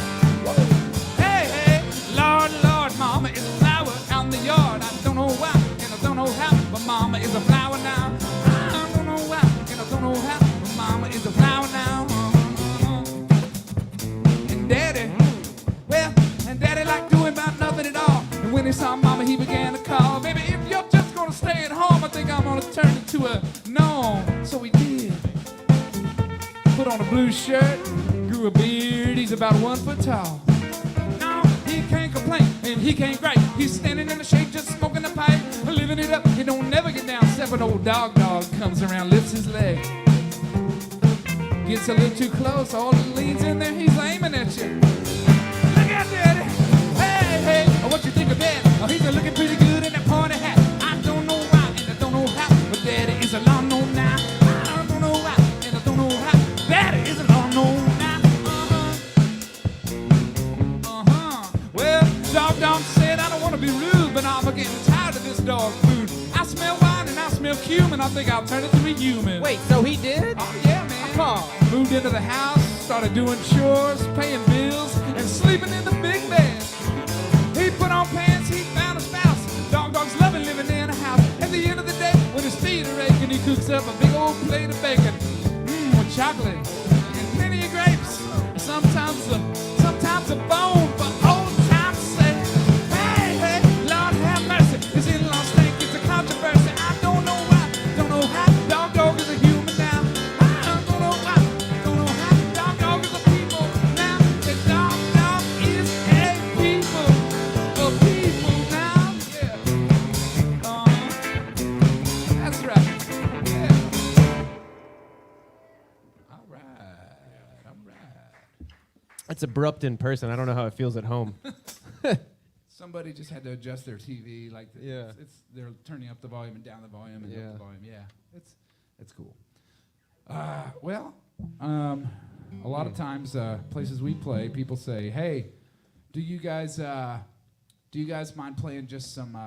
Hey, hey, Lord, Lord, Mama is a flower out in the yard. I don't know why, and I don't know how, but Mama is a flower now. I don't know why, and I don't know how, but Mama is a flower now. And Daddy, well, and Daddy liked doing about nothing at all. And when he saw Mama, he began to call, baby, if you're just gonna stay at home, I think I'm gonna turn into a gnome. So he did. Put on a blue shirt, grew a beard, he's about 1 foot tall. No, he can't complain, and he can't gripe. He's standing in the shade, just smoking a pipe, living it up. He don't never get down, except when old dog comes around, lifts his leg. Gets a little too close, all he leans in there, he's aiming at you. Look out, Daddy. Hey, hey, what you think of Daddy? Oh, he's looking pretty good in that pointy hat. I don't know why, and I don't know how, but Daddy is a long known now. I don't know why, and I don't know how. Daddy is a long known now. Well, dog said I don't want to be rude, but I'm getting tired of this dog food. I smell wine and I smell cumin. I think I'll turn it to a human. Wait, so he did? Oh yeah, man. Moved into the house, started doing chores, paying bills, and sleeping in the big bed. He put on pants, he found a spouse. Dog's loving living in a house. At the end of the day, when his feet are aching, he cooks up a big old plate of bacon. With chocolate and plenty of grapes. Sometimes a bone for old time's sake. Hey, hey, Lord have mercy. His in-laws think it's a controversy. I don't know why, don't know how. Dog is a human now. I don't know why, don't know how. Dog is a people now. The dog is a people now. Yeah. That's right. Yeah. All right. It's abrupt in person. I don't know how it feels at home. Somebody just had to adjust their TV, like Yeah. they're turning up the volume and down the volume and Yeah. up the volume. Yeah, it's cool. A lot of times, places we play, people say, "Hey, do you guys mind playing just some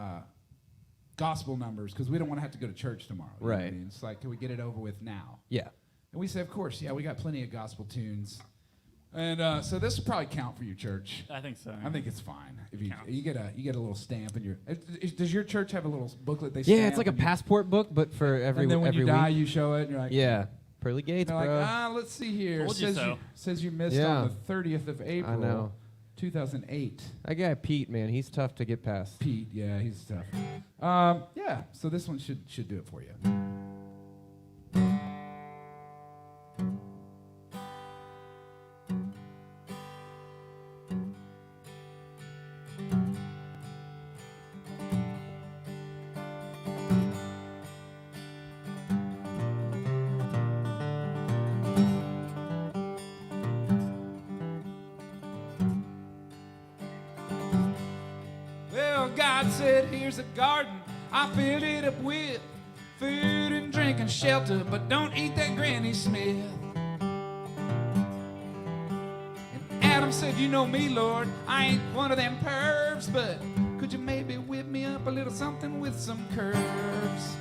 gospel numbers? Because we don't want to have to go to church tomorrow." You know what I Right. mean? It's like, can we get it over with now? Yeah. And we say, "Of course, yeah, we got plenty of gospel tunes." And so this will probably count for your church. I think so. I think it's fine. If you Counts. you get a little stamp in your. Does your church have a little booklet they Yeah, stamp? it's like a and you- passport book, but for every And then when every you die, week. you show it, and you're like, Yeah. Pearly gates, They're bro. like, let's see here. Told you so. Says you missed Yeah. on the 30th of April. I know. 2008. That guy Pete, man, he's tough to get past. Pete, yeah, he's tough. Yeah, so this one should do it for you. Well, God said, here's a garden. I filled it up with food and drink and shelter, but don't eat that Granny Smith. And Adam said, you know me, Lord, I ain't one of them pervs, but could you maybe whip me up a little something with some curves?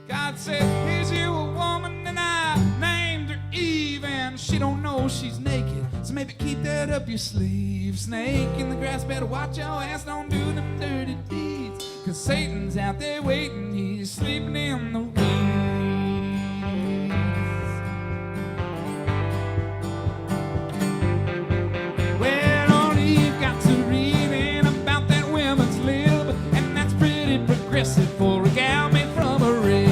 God said, here's you a woman, and I named her Eve, and she don't know she's naked, so maybe keep that up your sleeve. Snake in the grass, better watch your ass, don't do them dirty deeds, 'cause Satan's out there waiting, he's sleeping in the weeds. Well, crested for a gal made from a rib.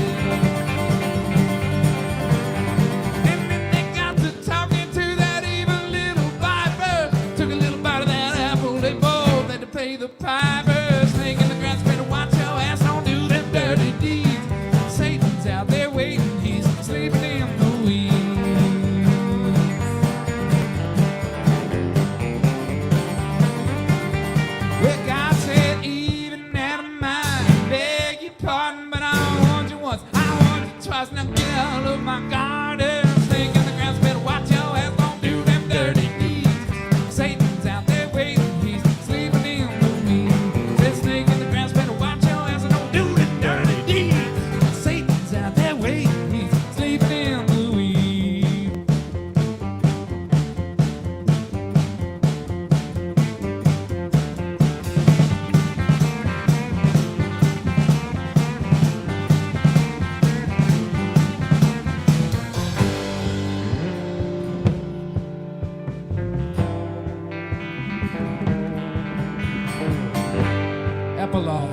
And then they got to talking to that evil little viper. Took a little bite of that apple, they both had to pay the piper. Snake in the grass, better watch your ass, don't do them dirty deeds. Satan's out there waiting, he's sleeping in the weeds. Well, God said, even out of mind, beg your pardon, but I warned you once, I warned you twice, now get out of my garden. Snake in the grass, better watch your ass, don't do them dirty deeds. Satan's out there waiting, he's sleeping in the weeds. Said snake in the grass, better watch your ass, and don't do them dirty deeds. Satan's out there waiting, he's sleeping in the weeds. Epilogue.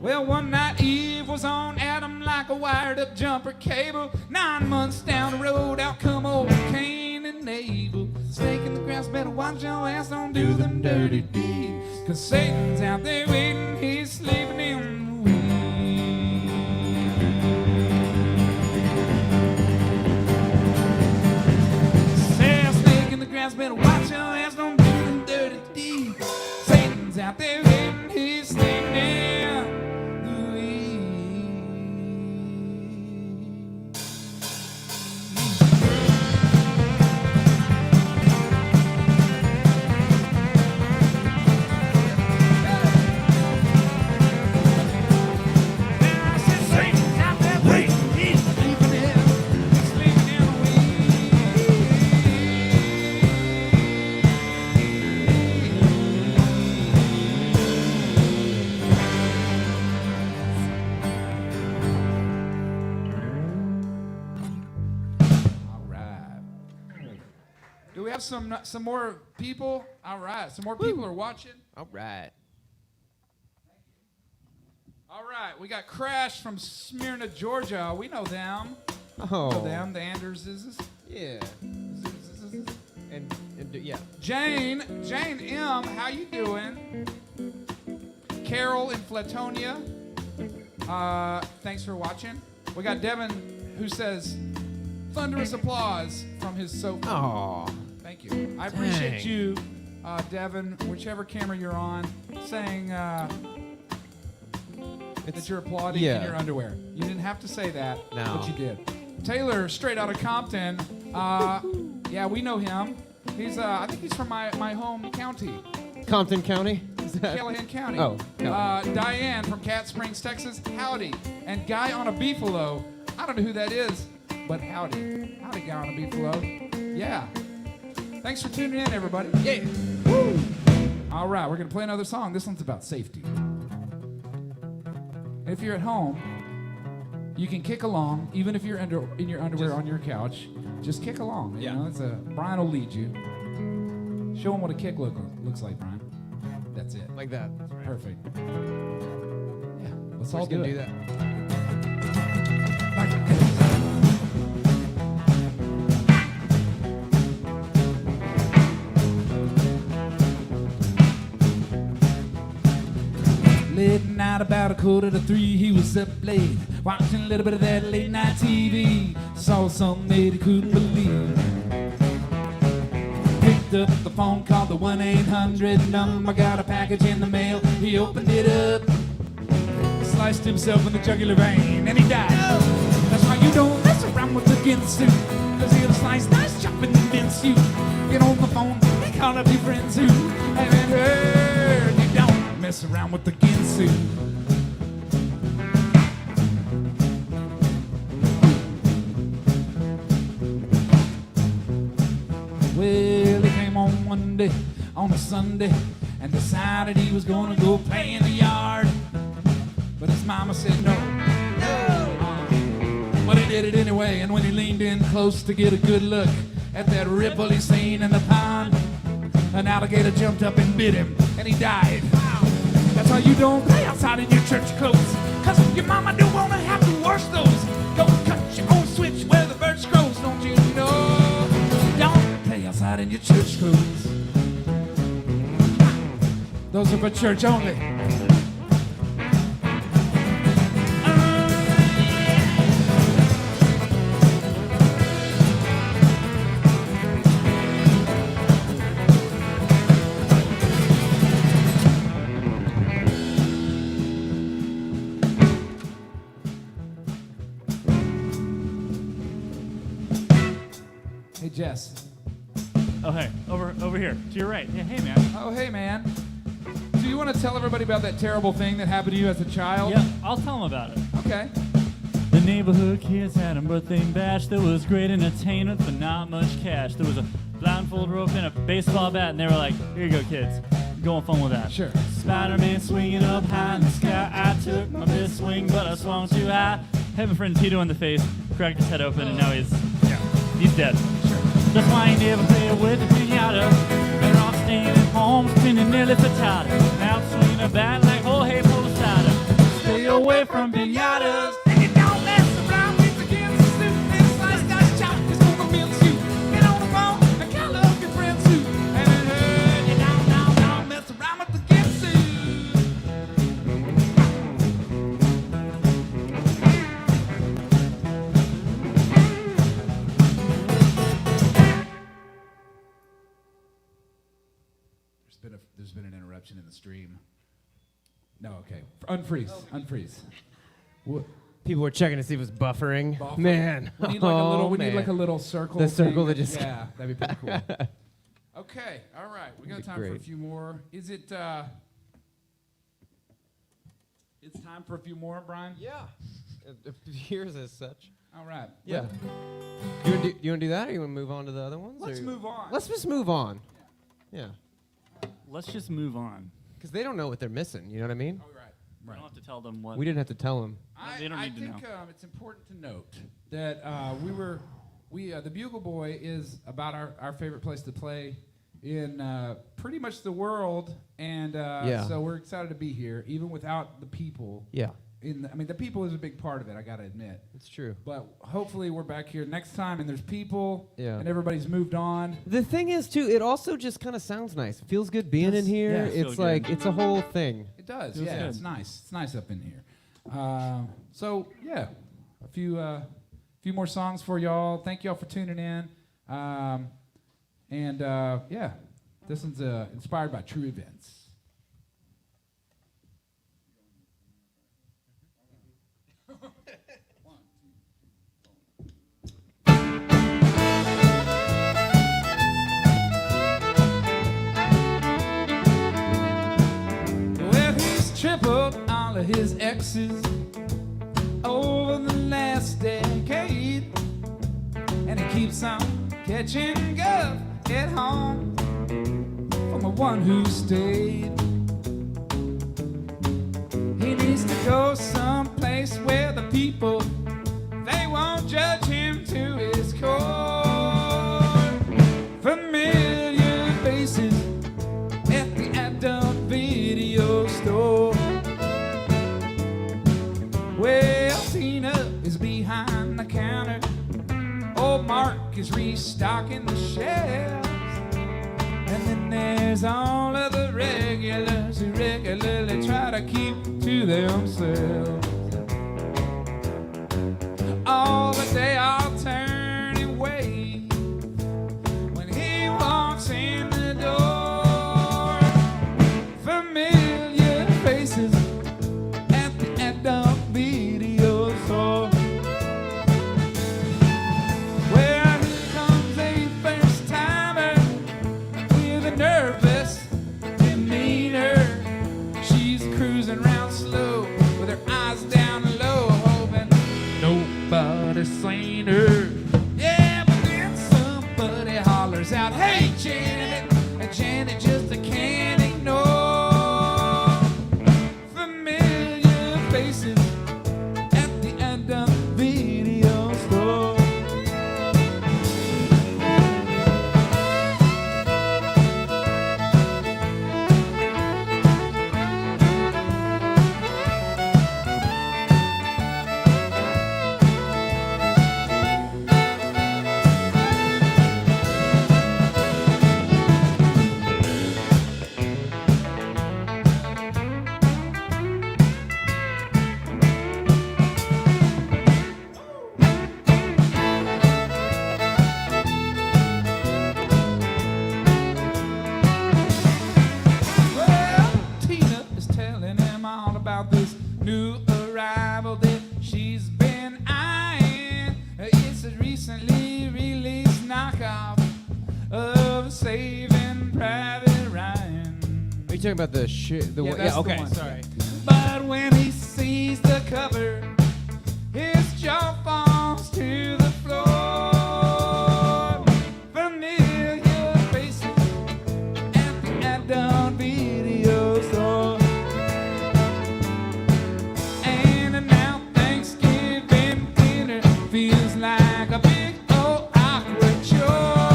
Well, one night Eve was on Adam like a wired up jumper cable. 9 months down the road, out come old Cain and Abel. Snake in the grass, better watch your ass, don't do them dirty deeds. Cause Satan's out there waiting, he's sleeping in the weeds. Say, snake in the grass, better watch your ass, don't do them dirty deeds. Satan's out there waiting, he's sleeping in the weeds. Satan's out there waiting, he's sleeping in the All right. Do we have some more people? All right. Some more people are watching. All right. All right. We got Crash from Smyrna, Georgia. We know them. Oh. Know them. The Anderses. Yeah. And yeah. Jane M. How you doing? Carol in Flatonia. Thanks for watching. We got Devin who says thunderous applause from his sofa. Oh. Thank you. I appreciate Dang. you, Devin, whichever camera you're on, saying that you're applauding in your underwear. You didn't have to say that, No. but you did. Taylor, straight out of Compton. Yeah, we know him. He's, I think he's from my home county, Compton County? Is that? Callahan County. Oh, Diane from Cat Springs, Texas. Howdy. And Guy on a Beefalo. I don't know who that is, but howdy. Howdy, Guy on a Beefalo. Yeah. Thanks for tuning in, everybody. Yeah. Woo. All right, we're going to play another song. This one's about safety. If you're at home, you can kick along, even if you're in your underwear on your couch. Just kick along. You know, Brian will lead you. Show him what a kick looks like, Brian. That's it. Like that. Perfect. Yeah, let's We're all just gonna do do it. that. Late night, about 2:45, he was up late, watching a little bit of that late night TV. Saw something that he couldn't believe. Picked up the phone, called the 1-800 number, got a package in the mail. He opened it up, sliced himself in the jugular vein, and he died. That's why you don't mess around with the Ginsu, cause he'll slice nice chopping and mince you. Get on the phone, and call up your friends who haven't heard. You don't mess around with the Ginsu. Well, he came on one day, on a Sunday, and decided he was gonna go play in the yard. But his mama said no. But he did it anyway, and when he leaned in close to get a good look at that ripple he seen in the pond, and out alligator jumped up and bit him, and he died. Wow. That's why you don't play outside in your church clothes, 'cause your mama don't wanna have to wash those. Go cut your own switch where the birch grows, don't you know? Don't play outside in your church clothes. Those are for church only. Hey, Jess. Oh, hey, over here, to your right. Yeah, hey, man. Oh, hey, man. Do you want to tell everybody about that terrible thing that happened to you as a child? Yeah, I'll tell them about it. Okay. The neighborhood kids had a birthday bash. There was great entertainment, but not much cash. There was a blindfold rope and a baseball bat, and they were like, here you go, kids. Go have fun with that. Sure. Spider-Man swinging up high in the sky. I took my best swing, but I swung too high. Hit my friend Tito in the face, cracked his head open, and now he's dead. Sure. That's why I never play with the pinata. Better off staying at home, spinning nearly frittata. Now swinging a bat like Jorge Posada. Stay away from pinatas. And you don't mess around with the Kansas soup. And slice, dice, chop, it's gonna milk soup. Get on the phone and call up your friend soup. And you don't mess around with the Kansas soup. There's been an interruption in the stream. No, okay. Unfreeze. What? People were checking to see if it was buffering. Man. We need like man. a little circle. The circle thing. that just Yeah, that'd be pretty cool. Okay, all right. We got time for a great. few more. Is it it's time for a few more, Brian? Yeah. It appears as such. All right. Yeah. You want to do that, or you want to move on to the other ones? Let's or- move on. Let's just move on. Yeah. Let's just move on. Because they don't know what they're missing. You know what I mean? Oh, right. I don't have to tell them what. We didn't have to tell them. They don't I need to think know. it's important to note that the Bugle Boy is about our favorite place to play in pretty much the world, and so we're excited to be here, even without the people. Yeah. The people is a big part of it, I gotta admit. It's true. But hopefully we're back here next time, and there's people, Yeah. and everybody's moved on. The thing is, too, it also just kind of sounds nice. It feels good being in here. yeah, feel It's good. like, it's a whole thing. It does, Feels yeah. good. It's nice. It's nice up in here. So yeah, a few more songs for y'all. Thank y'all for tuning in. Yeah, this one's inspired by true events. Well, he's tripled all of his exes over the last decade, and he keeps on catching guff at home from the one who stayed. He needs to go someplace where the people, they won't judge him to his core. Familiar faces at the adult video store. Well, Tina is behind the counter. Old Mark is restocking the shelves. And then there's all of the regulars who regularly try to keep to themselves. Oh, but they all turn away when he walks in the door. Familiar faces at the adult video store. Well, here comes a first timer with a nervous demeanor. She's cruising around slow with her eyes down low, hoping nobody's seen her. Yeah, but then somebody hollers out, "Hey, Janet!" And Janet just can't ignore familiar faces at the end of video store. of Saving Private Ryan. Are you talking about the Yeah, that's okay, the one. sorry. But when he sees the cover, his jaw falls to the floor. Familiar faces at the Adam video store. And now Thanksgiving dinner feels like a big old awkward chore.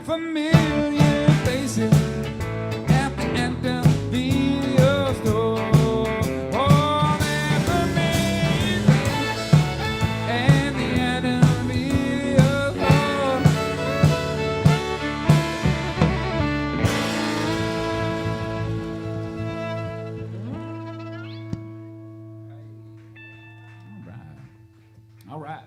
Familiar faces at the Adam video store. Oh, they're familiar at the Adam video store. All right.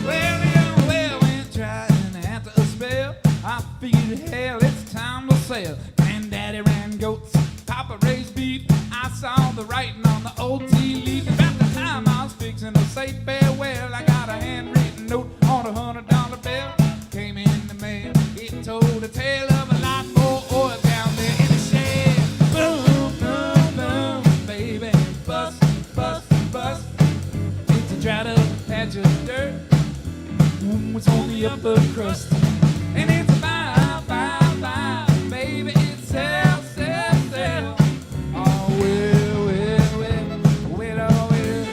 Well, the young well went dry, and after a spell, I figured, hell, it's time to sell. Granddaddy ran goats, Papa raised beef. I saw the writing on the old tea leaf. About the time I was fixing to say farewell, I got a handwritten note on $100 bill. Came in the mail, it told a tale of a lot more oil down there in the shale. Boom, boom, boom, baby, bust, bust, bust. It's a dried up patch of dirt. It's on the upper crust. And it's a vibe, vibe, vibe. Baby, it's sell, sell, sell. Oh, well, well, well, well, oh, well.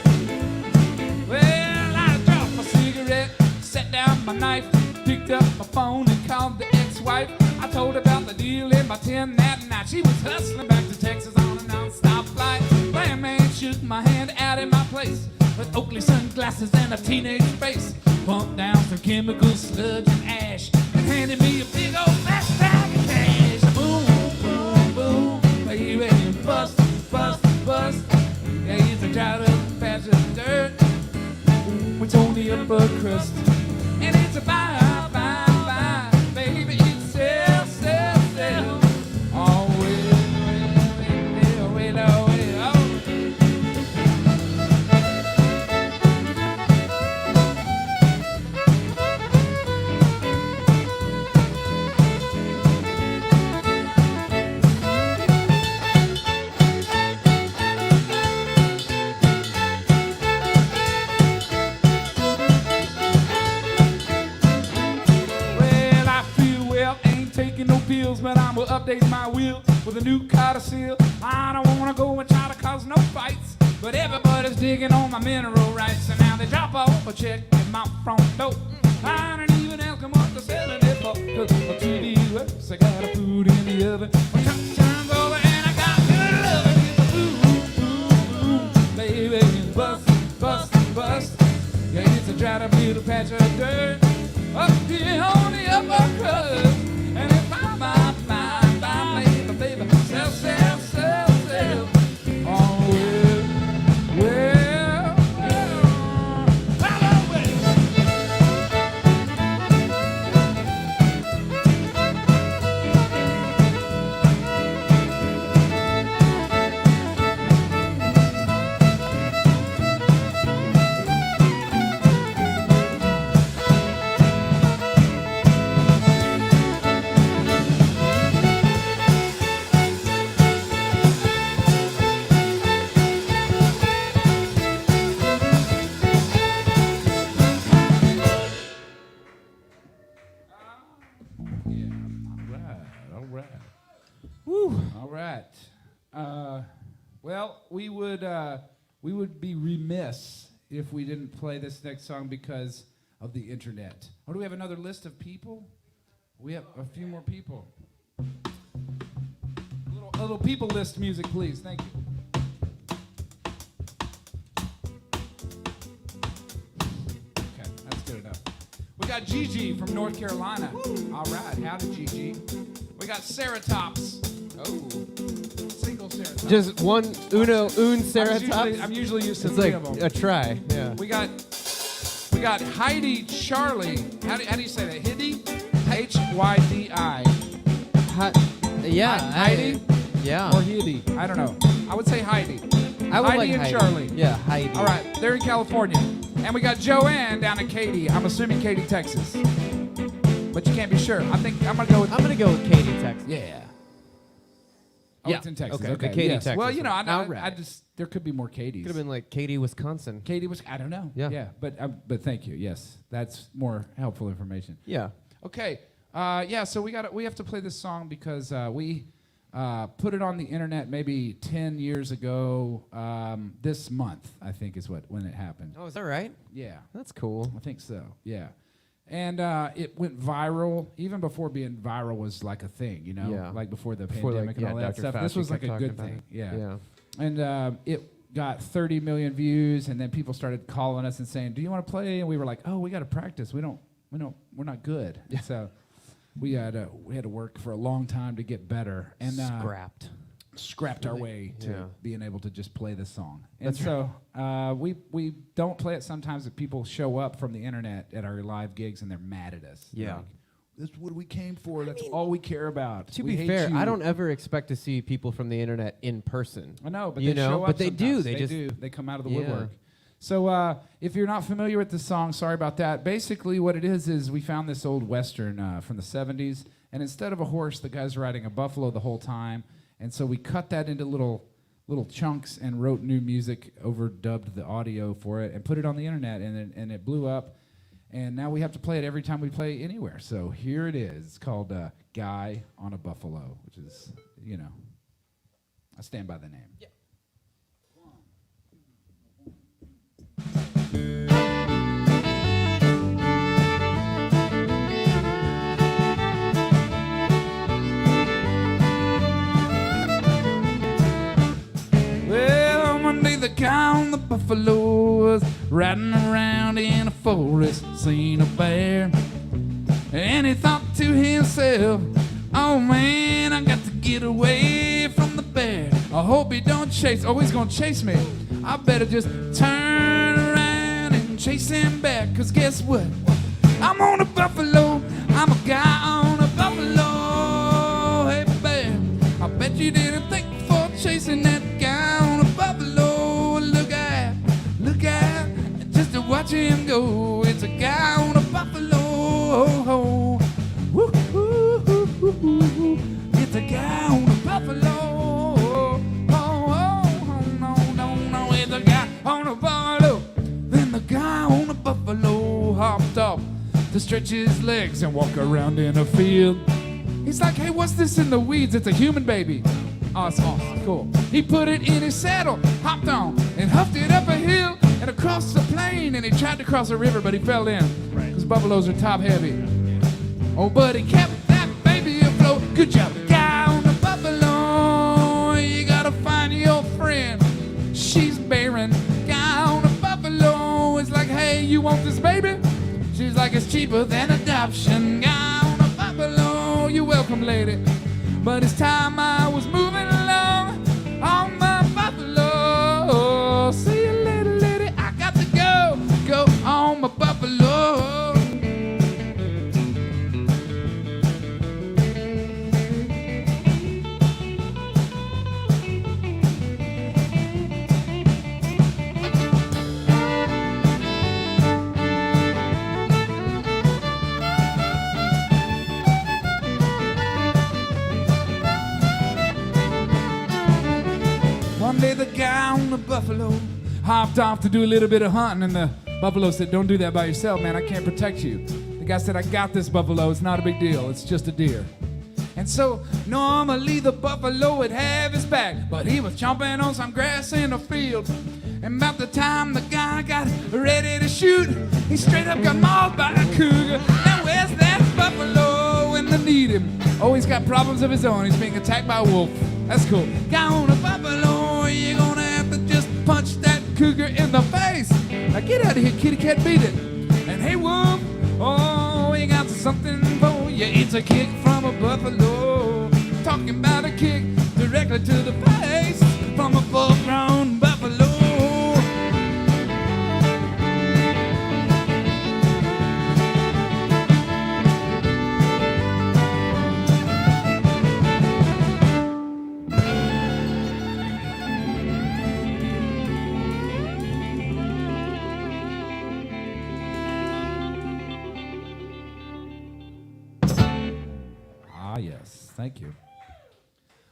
Well, I dropped my cigarette, set down my knife, picked up my phone and called the ex-wife. I told her about the deal in my 10 that night. She was hustling back to Texas on a non-stop flight. Landman shook my hand out in my place with Oakley sunglasses and a teenage face. Pumped down some chemical sludge and ash and handed me a big old fat bag of cash. Boom, boom, boom, baby, bust, bust, bust. Yeah, it's a dried up patch of dirt. It's on the upper crust. And it's a vibe, vibe, vibe. Baby, it's sell, sell, sell. Oh, well, well, well, well, oh, well, oh. Well, I feel well, ain't taking no pills, but I'm gonna update my will with a new codicil. I don't wanna go and try to cause no fights, but everybody's digging on my mineral rights, and now they drop off a check at my front door. I don't even ask them what they're selling it for, 'cause my TV works, I got a food in the oven. My truck turns over and I got good loving. It's a boom, boom, boom, baby, bust, bust, bust. Yeah, it's a dried up little patch of dirt up here on the upper crust. And if I buy, baby, baby, sell, sell, sell, sell. Oh, well, well, well, well, well. Well, we would be remiss if we didn't play this next song because of the internet. Oh, do we have another list of people? We have a few more people. A little people list music, please. Thank you. Okay, that's good enough. We got Gigi from North Carolina. All right, howdy, Gigi. We got Ceratops. Oh, single Ceratops. Just one Ceratops. I'm usually used to It's three like of them. a try. Yeah. We got Heidi Charlie. How do you say that? Hidi? Hydi. Heidi? Yeah. Or Hidi? I don't know. I would say Heidi. I would Heidi like and Heidi. Charlie. Yeah, Heidi. All right, they're in California. And we got Joanne down in Katy. I'm assuming Katy, Texas. But you can't be sure. I think I'm gonna go with Katy, Texas. yeah. Oh, Yeah. it's in Texas. Okay, Okay. the Katy, yes. Texas Well, you know, one. I Alright. just there could be more Katys. Could have been like Katy, Wisconsin. Katy was. I don't know. Yeah. Yeah. But thank you. Yes, that's more helpful information. Yeah. Okay. Yeah. So we have to play this song because we put it on the internet maybe 10 years ago. This month, I think, is when it happened. Oh, is that right? Yeah. That's cool. I think so. Yeah. And it went viral even before being viral was like a thing, you know, Yeah. like before the Before, pandemic and all that Dr. stuff. Fauci This was like kept a talking good about thing. it. Yeah. Yeah. And it got 30 million views, and then people started calling us and saying, "Do you want to play?" And we were like, "Oh, we got to practice. We're not good." Yeah. So we had to work for a long time to get better, and scrapped our way to being able to just play this song. And so we don't play it sometimes if people show up from the internet at our live gigs and they're mad at us. Yeah. Like, that's what we came for. That's all we care about. To We be hate fair, you. I don't ever expect to see people from the internet in person. I know, but you they know, show up but they do. sometimes. They just do. They come out of the Yeah. woodwork. So if you're not familiar with the song, sorry about that. Basically what it is we found this old Western from the 70s, and instead of a horse, the guy's riding a buffalo the whole time. And so we cut that into little chunks and wrote new music, overdubbed the audio for it, and put it on the internet, and it blew up. And now we have to play it every time we play anywhere. So here it is. It's called Guy on a Buffalo, which is, you know, I stand by the name. Yeah. Well, one day the guy on the buffalo was riding around in a forest, seen a bear. And he thought to himself, oh man, I got to get away from the bear. I hope he don't chase. Oh, he's gonna chase me. I better just turn around and chase him back. Cause guess what? I'm on a buffalo. I'm a guy on a buffalo. Hey bear, I bet you didn't think before chasing that guy on a buffalo. Look out, just to watch him go. It's a guy on a buffalo. Woo, woo, woo, woo, woo. It's a guy on a buffalo. No, it's a guy on a buffalo. Then the guy on the buffalo hopped off to stretch his legs and walk around in a field. He's like, hey, what's this in the weeds? It's a human baby. Awesome, cool. He put it in his saddle, hopped on, and huffed it up a hill and across the plain. And he tried to cross a river, but he fell in, because buffaloes are top heavy. Oh, but he kept that baby afloat. Good job, guy on the buffalo. You gotta find your friend. She's barren. Guy on the buffalo is like, hey, you want this baby? She's like, it's cheaper than adoption. Guy on the buffalo, you're welcome, lady. But it's time I was moving along on my buffalo. See you later, lady. I got to go on my buffalo. One day the guy on the buffalo hopped off to do a little bit of hunting, and the buffalo said, don't do that by yourself, man, I can't protect you. The guy said, I got this buffalo, it's not a big deal, it's just a deer. And so normally the buffalo would have his back, but he was chomping on some grass in a field. And about the time the guy got ready to shoot, he straight up got mauled by a cougar. Now where's that buffalo when they need him? Oh, he's got problems of his own. He's being attacked by a wolf. That's cool. Guy on a buffalo, you're gonna have to just punch that cougar in the face. Now get out of here, kitty cat, beat it. And hey, wolf, oh, you got something for you. It's a kick from a buffalo. Talking about a kick directly to the face from a full-grown buffalo. Ah, yes. Thank you.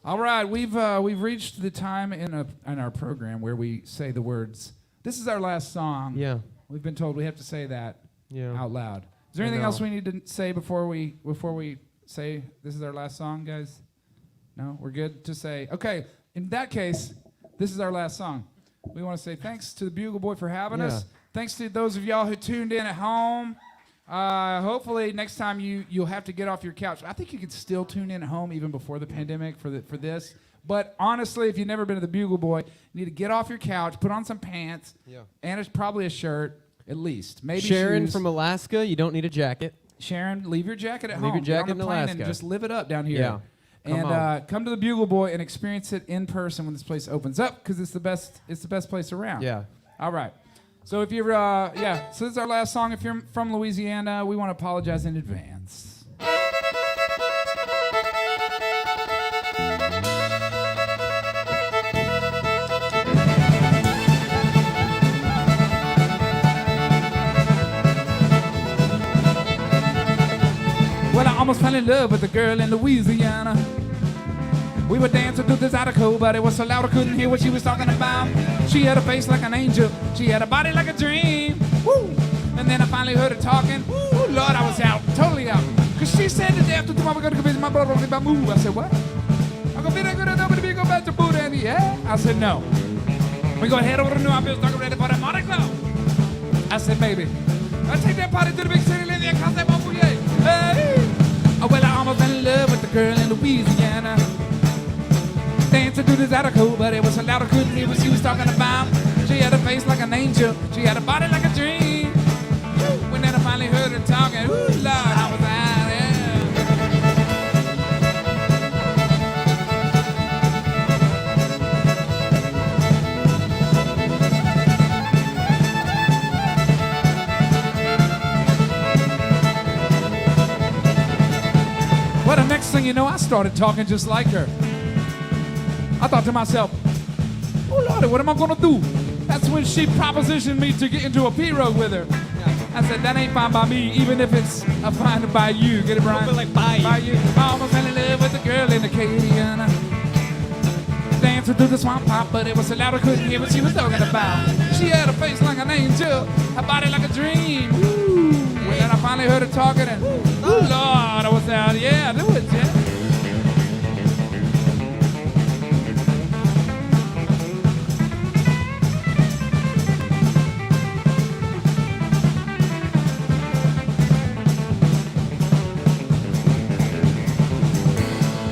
All right, we've reached the time in our program where we say the words. This is our last song. Yeah. We've been told we have to say that out loud. Is there I anything know. else we need to say before we say this is our last song, guys? No, we're good to say. Okay, in that case, this is our last song. We want to say thanks to the Bugle Boy for having us. Thanks to those of y'all who tuned in at home. Hopefully next time you'll have to get off your couch. I think you could still tune in at home even before the pandemic for this. But honestly, if you've never been to the Bugle Boy, you need to get off your couch, put on some pants, and it's probably a shirt at least. Maybe Sharon shoes. from Alaska, you don't need a jacket. Sharon, leave your jacket at home. Leave your jacket Get on in the plane Alaska. and just live it up down here. Yeah. And come to the Bugle Boy and experience it in person when this place opens up because it's the best place around. Yeah. All right. So if you're, so this is our last song. If you're from Louisiana, we want to apologize in advance. Well, I almost fell in love with a girl in Louisiana. We were dancing to this article, but it was so loud I couldn't hear what she was talking about. She had a face like an angel. She had a body like a dream. Woo! And then I finally heard her talking. Ooh, Lord, I was out, totally out. Because she said the day after tomorrow we're going to go visit my brother in Bamu. I said, what? I'm going to be there good enough to go back to Buddha. And yeah? I said, no. We're going to head over to New Orleans, talking ready for that Mardi Gras. I said, maybe. I'll take that party to the big city, live there, cause that won't forget. Hey! Oh, well, I almost fell in love with the girl in Louisiana. Dancing through this article, but it was so loud I couldn't hear what she was talking about. She had a face like an angel, she had a body like a dream. Woo. When then I finally heard her talking, ooh, Lord, I was out, yeah. Well, the next thing you know, I started talking just like her. I thought to myself, oh Lordy, what am I gonna do? That's when she propositioned me to get into a pirogue with her. I said, that ain't fine by me, even if it's a fine by you. Get it, Brian? Like by you. I almost fell in love with the girl in Acadian. Dancing through the swamp pop, but it was so loud I couldn't hear what she was talking about. She had a face like an angel, a body like a dream. Ooh. And then I finally heard her talking, and ooh, Lord, I was out. Yeah, do it, yeah.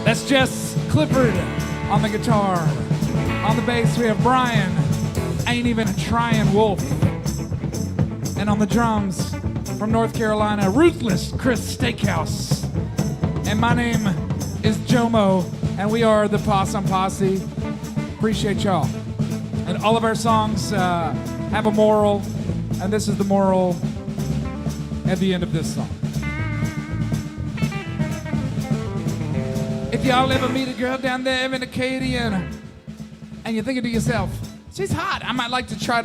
That's Jess Clifford on the guitar. On the bass, we have Brian, Ain't Even Trying Wolf. And on the drums, from North Carolina, Ruthless Chris Steakhouse. And my name is Jomo, and we are the Possum Posse. Appreciate y'all. And all of our songs have a moral, and this is the moral at the end of this song. If y'all ever meet a girl down there in Acadian and you're thinking to yourself, she's hot, I might like to try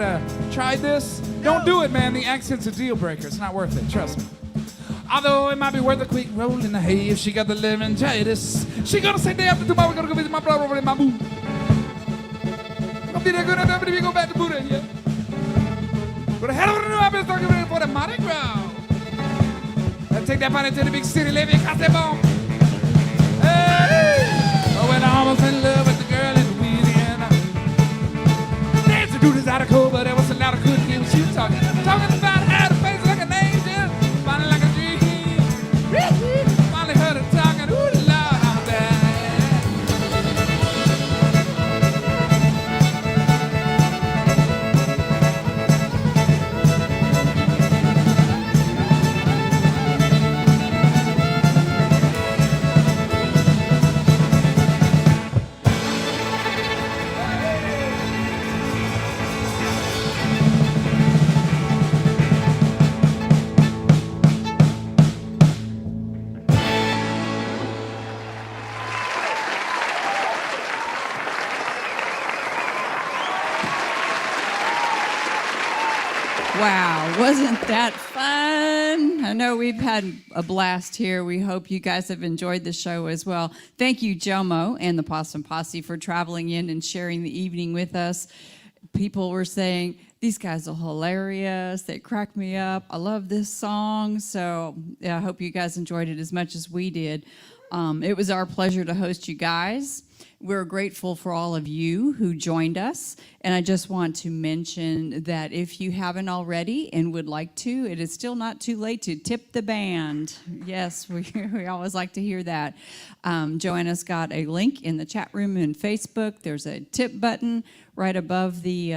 this. Don't do it, man. The accent's a deal breaker. It's not worth it, trust me. Although it might be worth a quick roll in the hay if she got the laryngitis. She gonna say day after tomorrow we're gonna go visit my brother over in my boo. Gonna be there good enough to go back to Buddha, yeah. Gonna head over to New Orleans, start getting ready for the Mardi Gras. Let's take that party to the big city, live in Casabon. Hey! Oh, when I almost fell in love with the girl in Louisiana. Dancing through this radical, but it was a lot of couldn't hear what she was talking. Talking about how to face like an angel, finally like a dream. Finally heard her talking, ooh, Lord, I'm bad. Wow, wasn't that fun? I know we've had a blast here. We hope you guys have enjoyed the show as well. Thank you, Jomo and the Possum Posse, for traveling in and sharing the evening with us. People were saying, these guys are hilarious. They crack me up. I love this song. So yeah, I hope you guys enjoyed it as much as we did. It was our pleasure to host you guys. We're grateful for all of you who joined us. And I just want to mention that if you haven't already and would like to, it is still not too late to tip the band. Yes, we always like to hear that. Joanna's got a link in the chat room and Facebook. There's a tip button right above the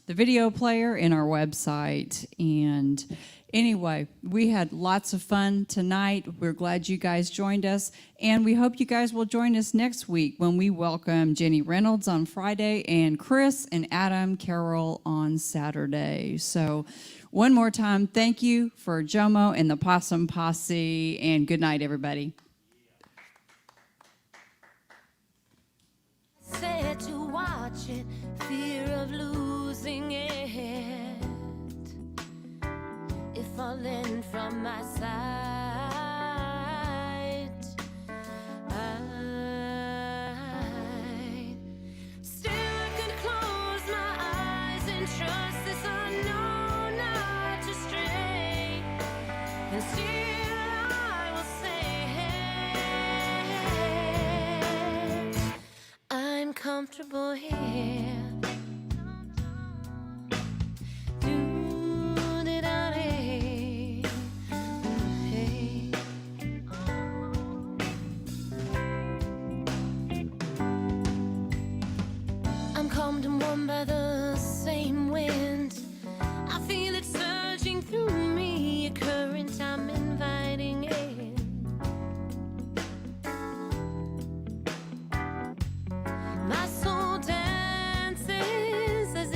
video player in our website. And anyway, we had lots of fun tonight. We're glad you guys joined us. And we hope you guys will join us next week when we welcome Jenny Reynolds on Friday and Chris and Adam Carroll on Saturday. So one more time, thank you for Jomo and the Possum Posse. And good night, everybody. Said to watch it, fear of losing it, if falling from my sight. I still could close my eyes and trust this unknown, not to stray, and still I will say I'm comfortable here. I'm calmed and warmed by the same wind.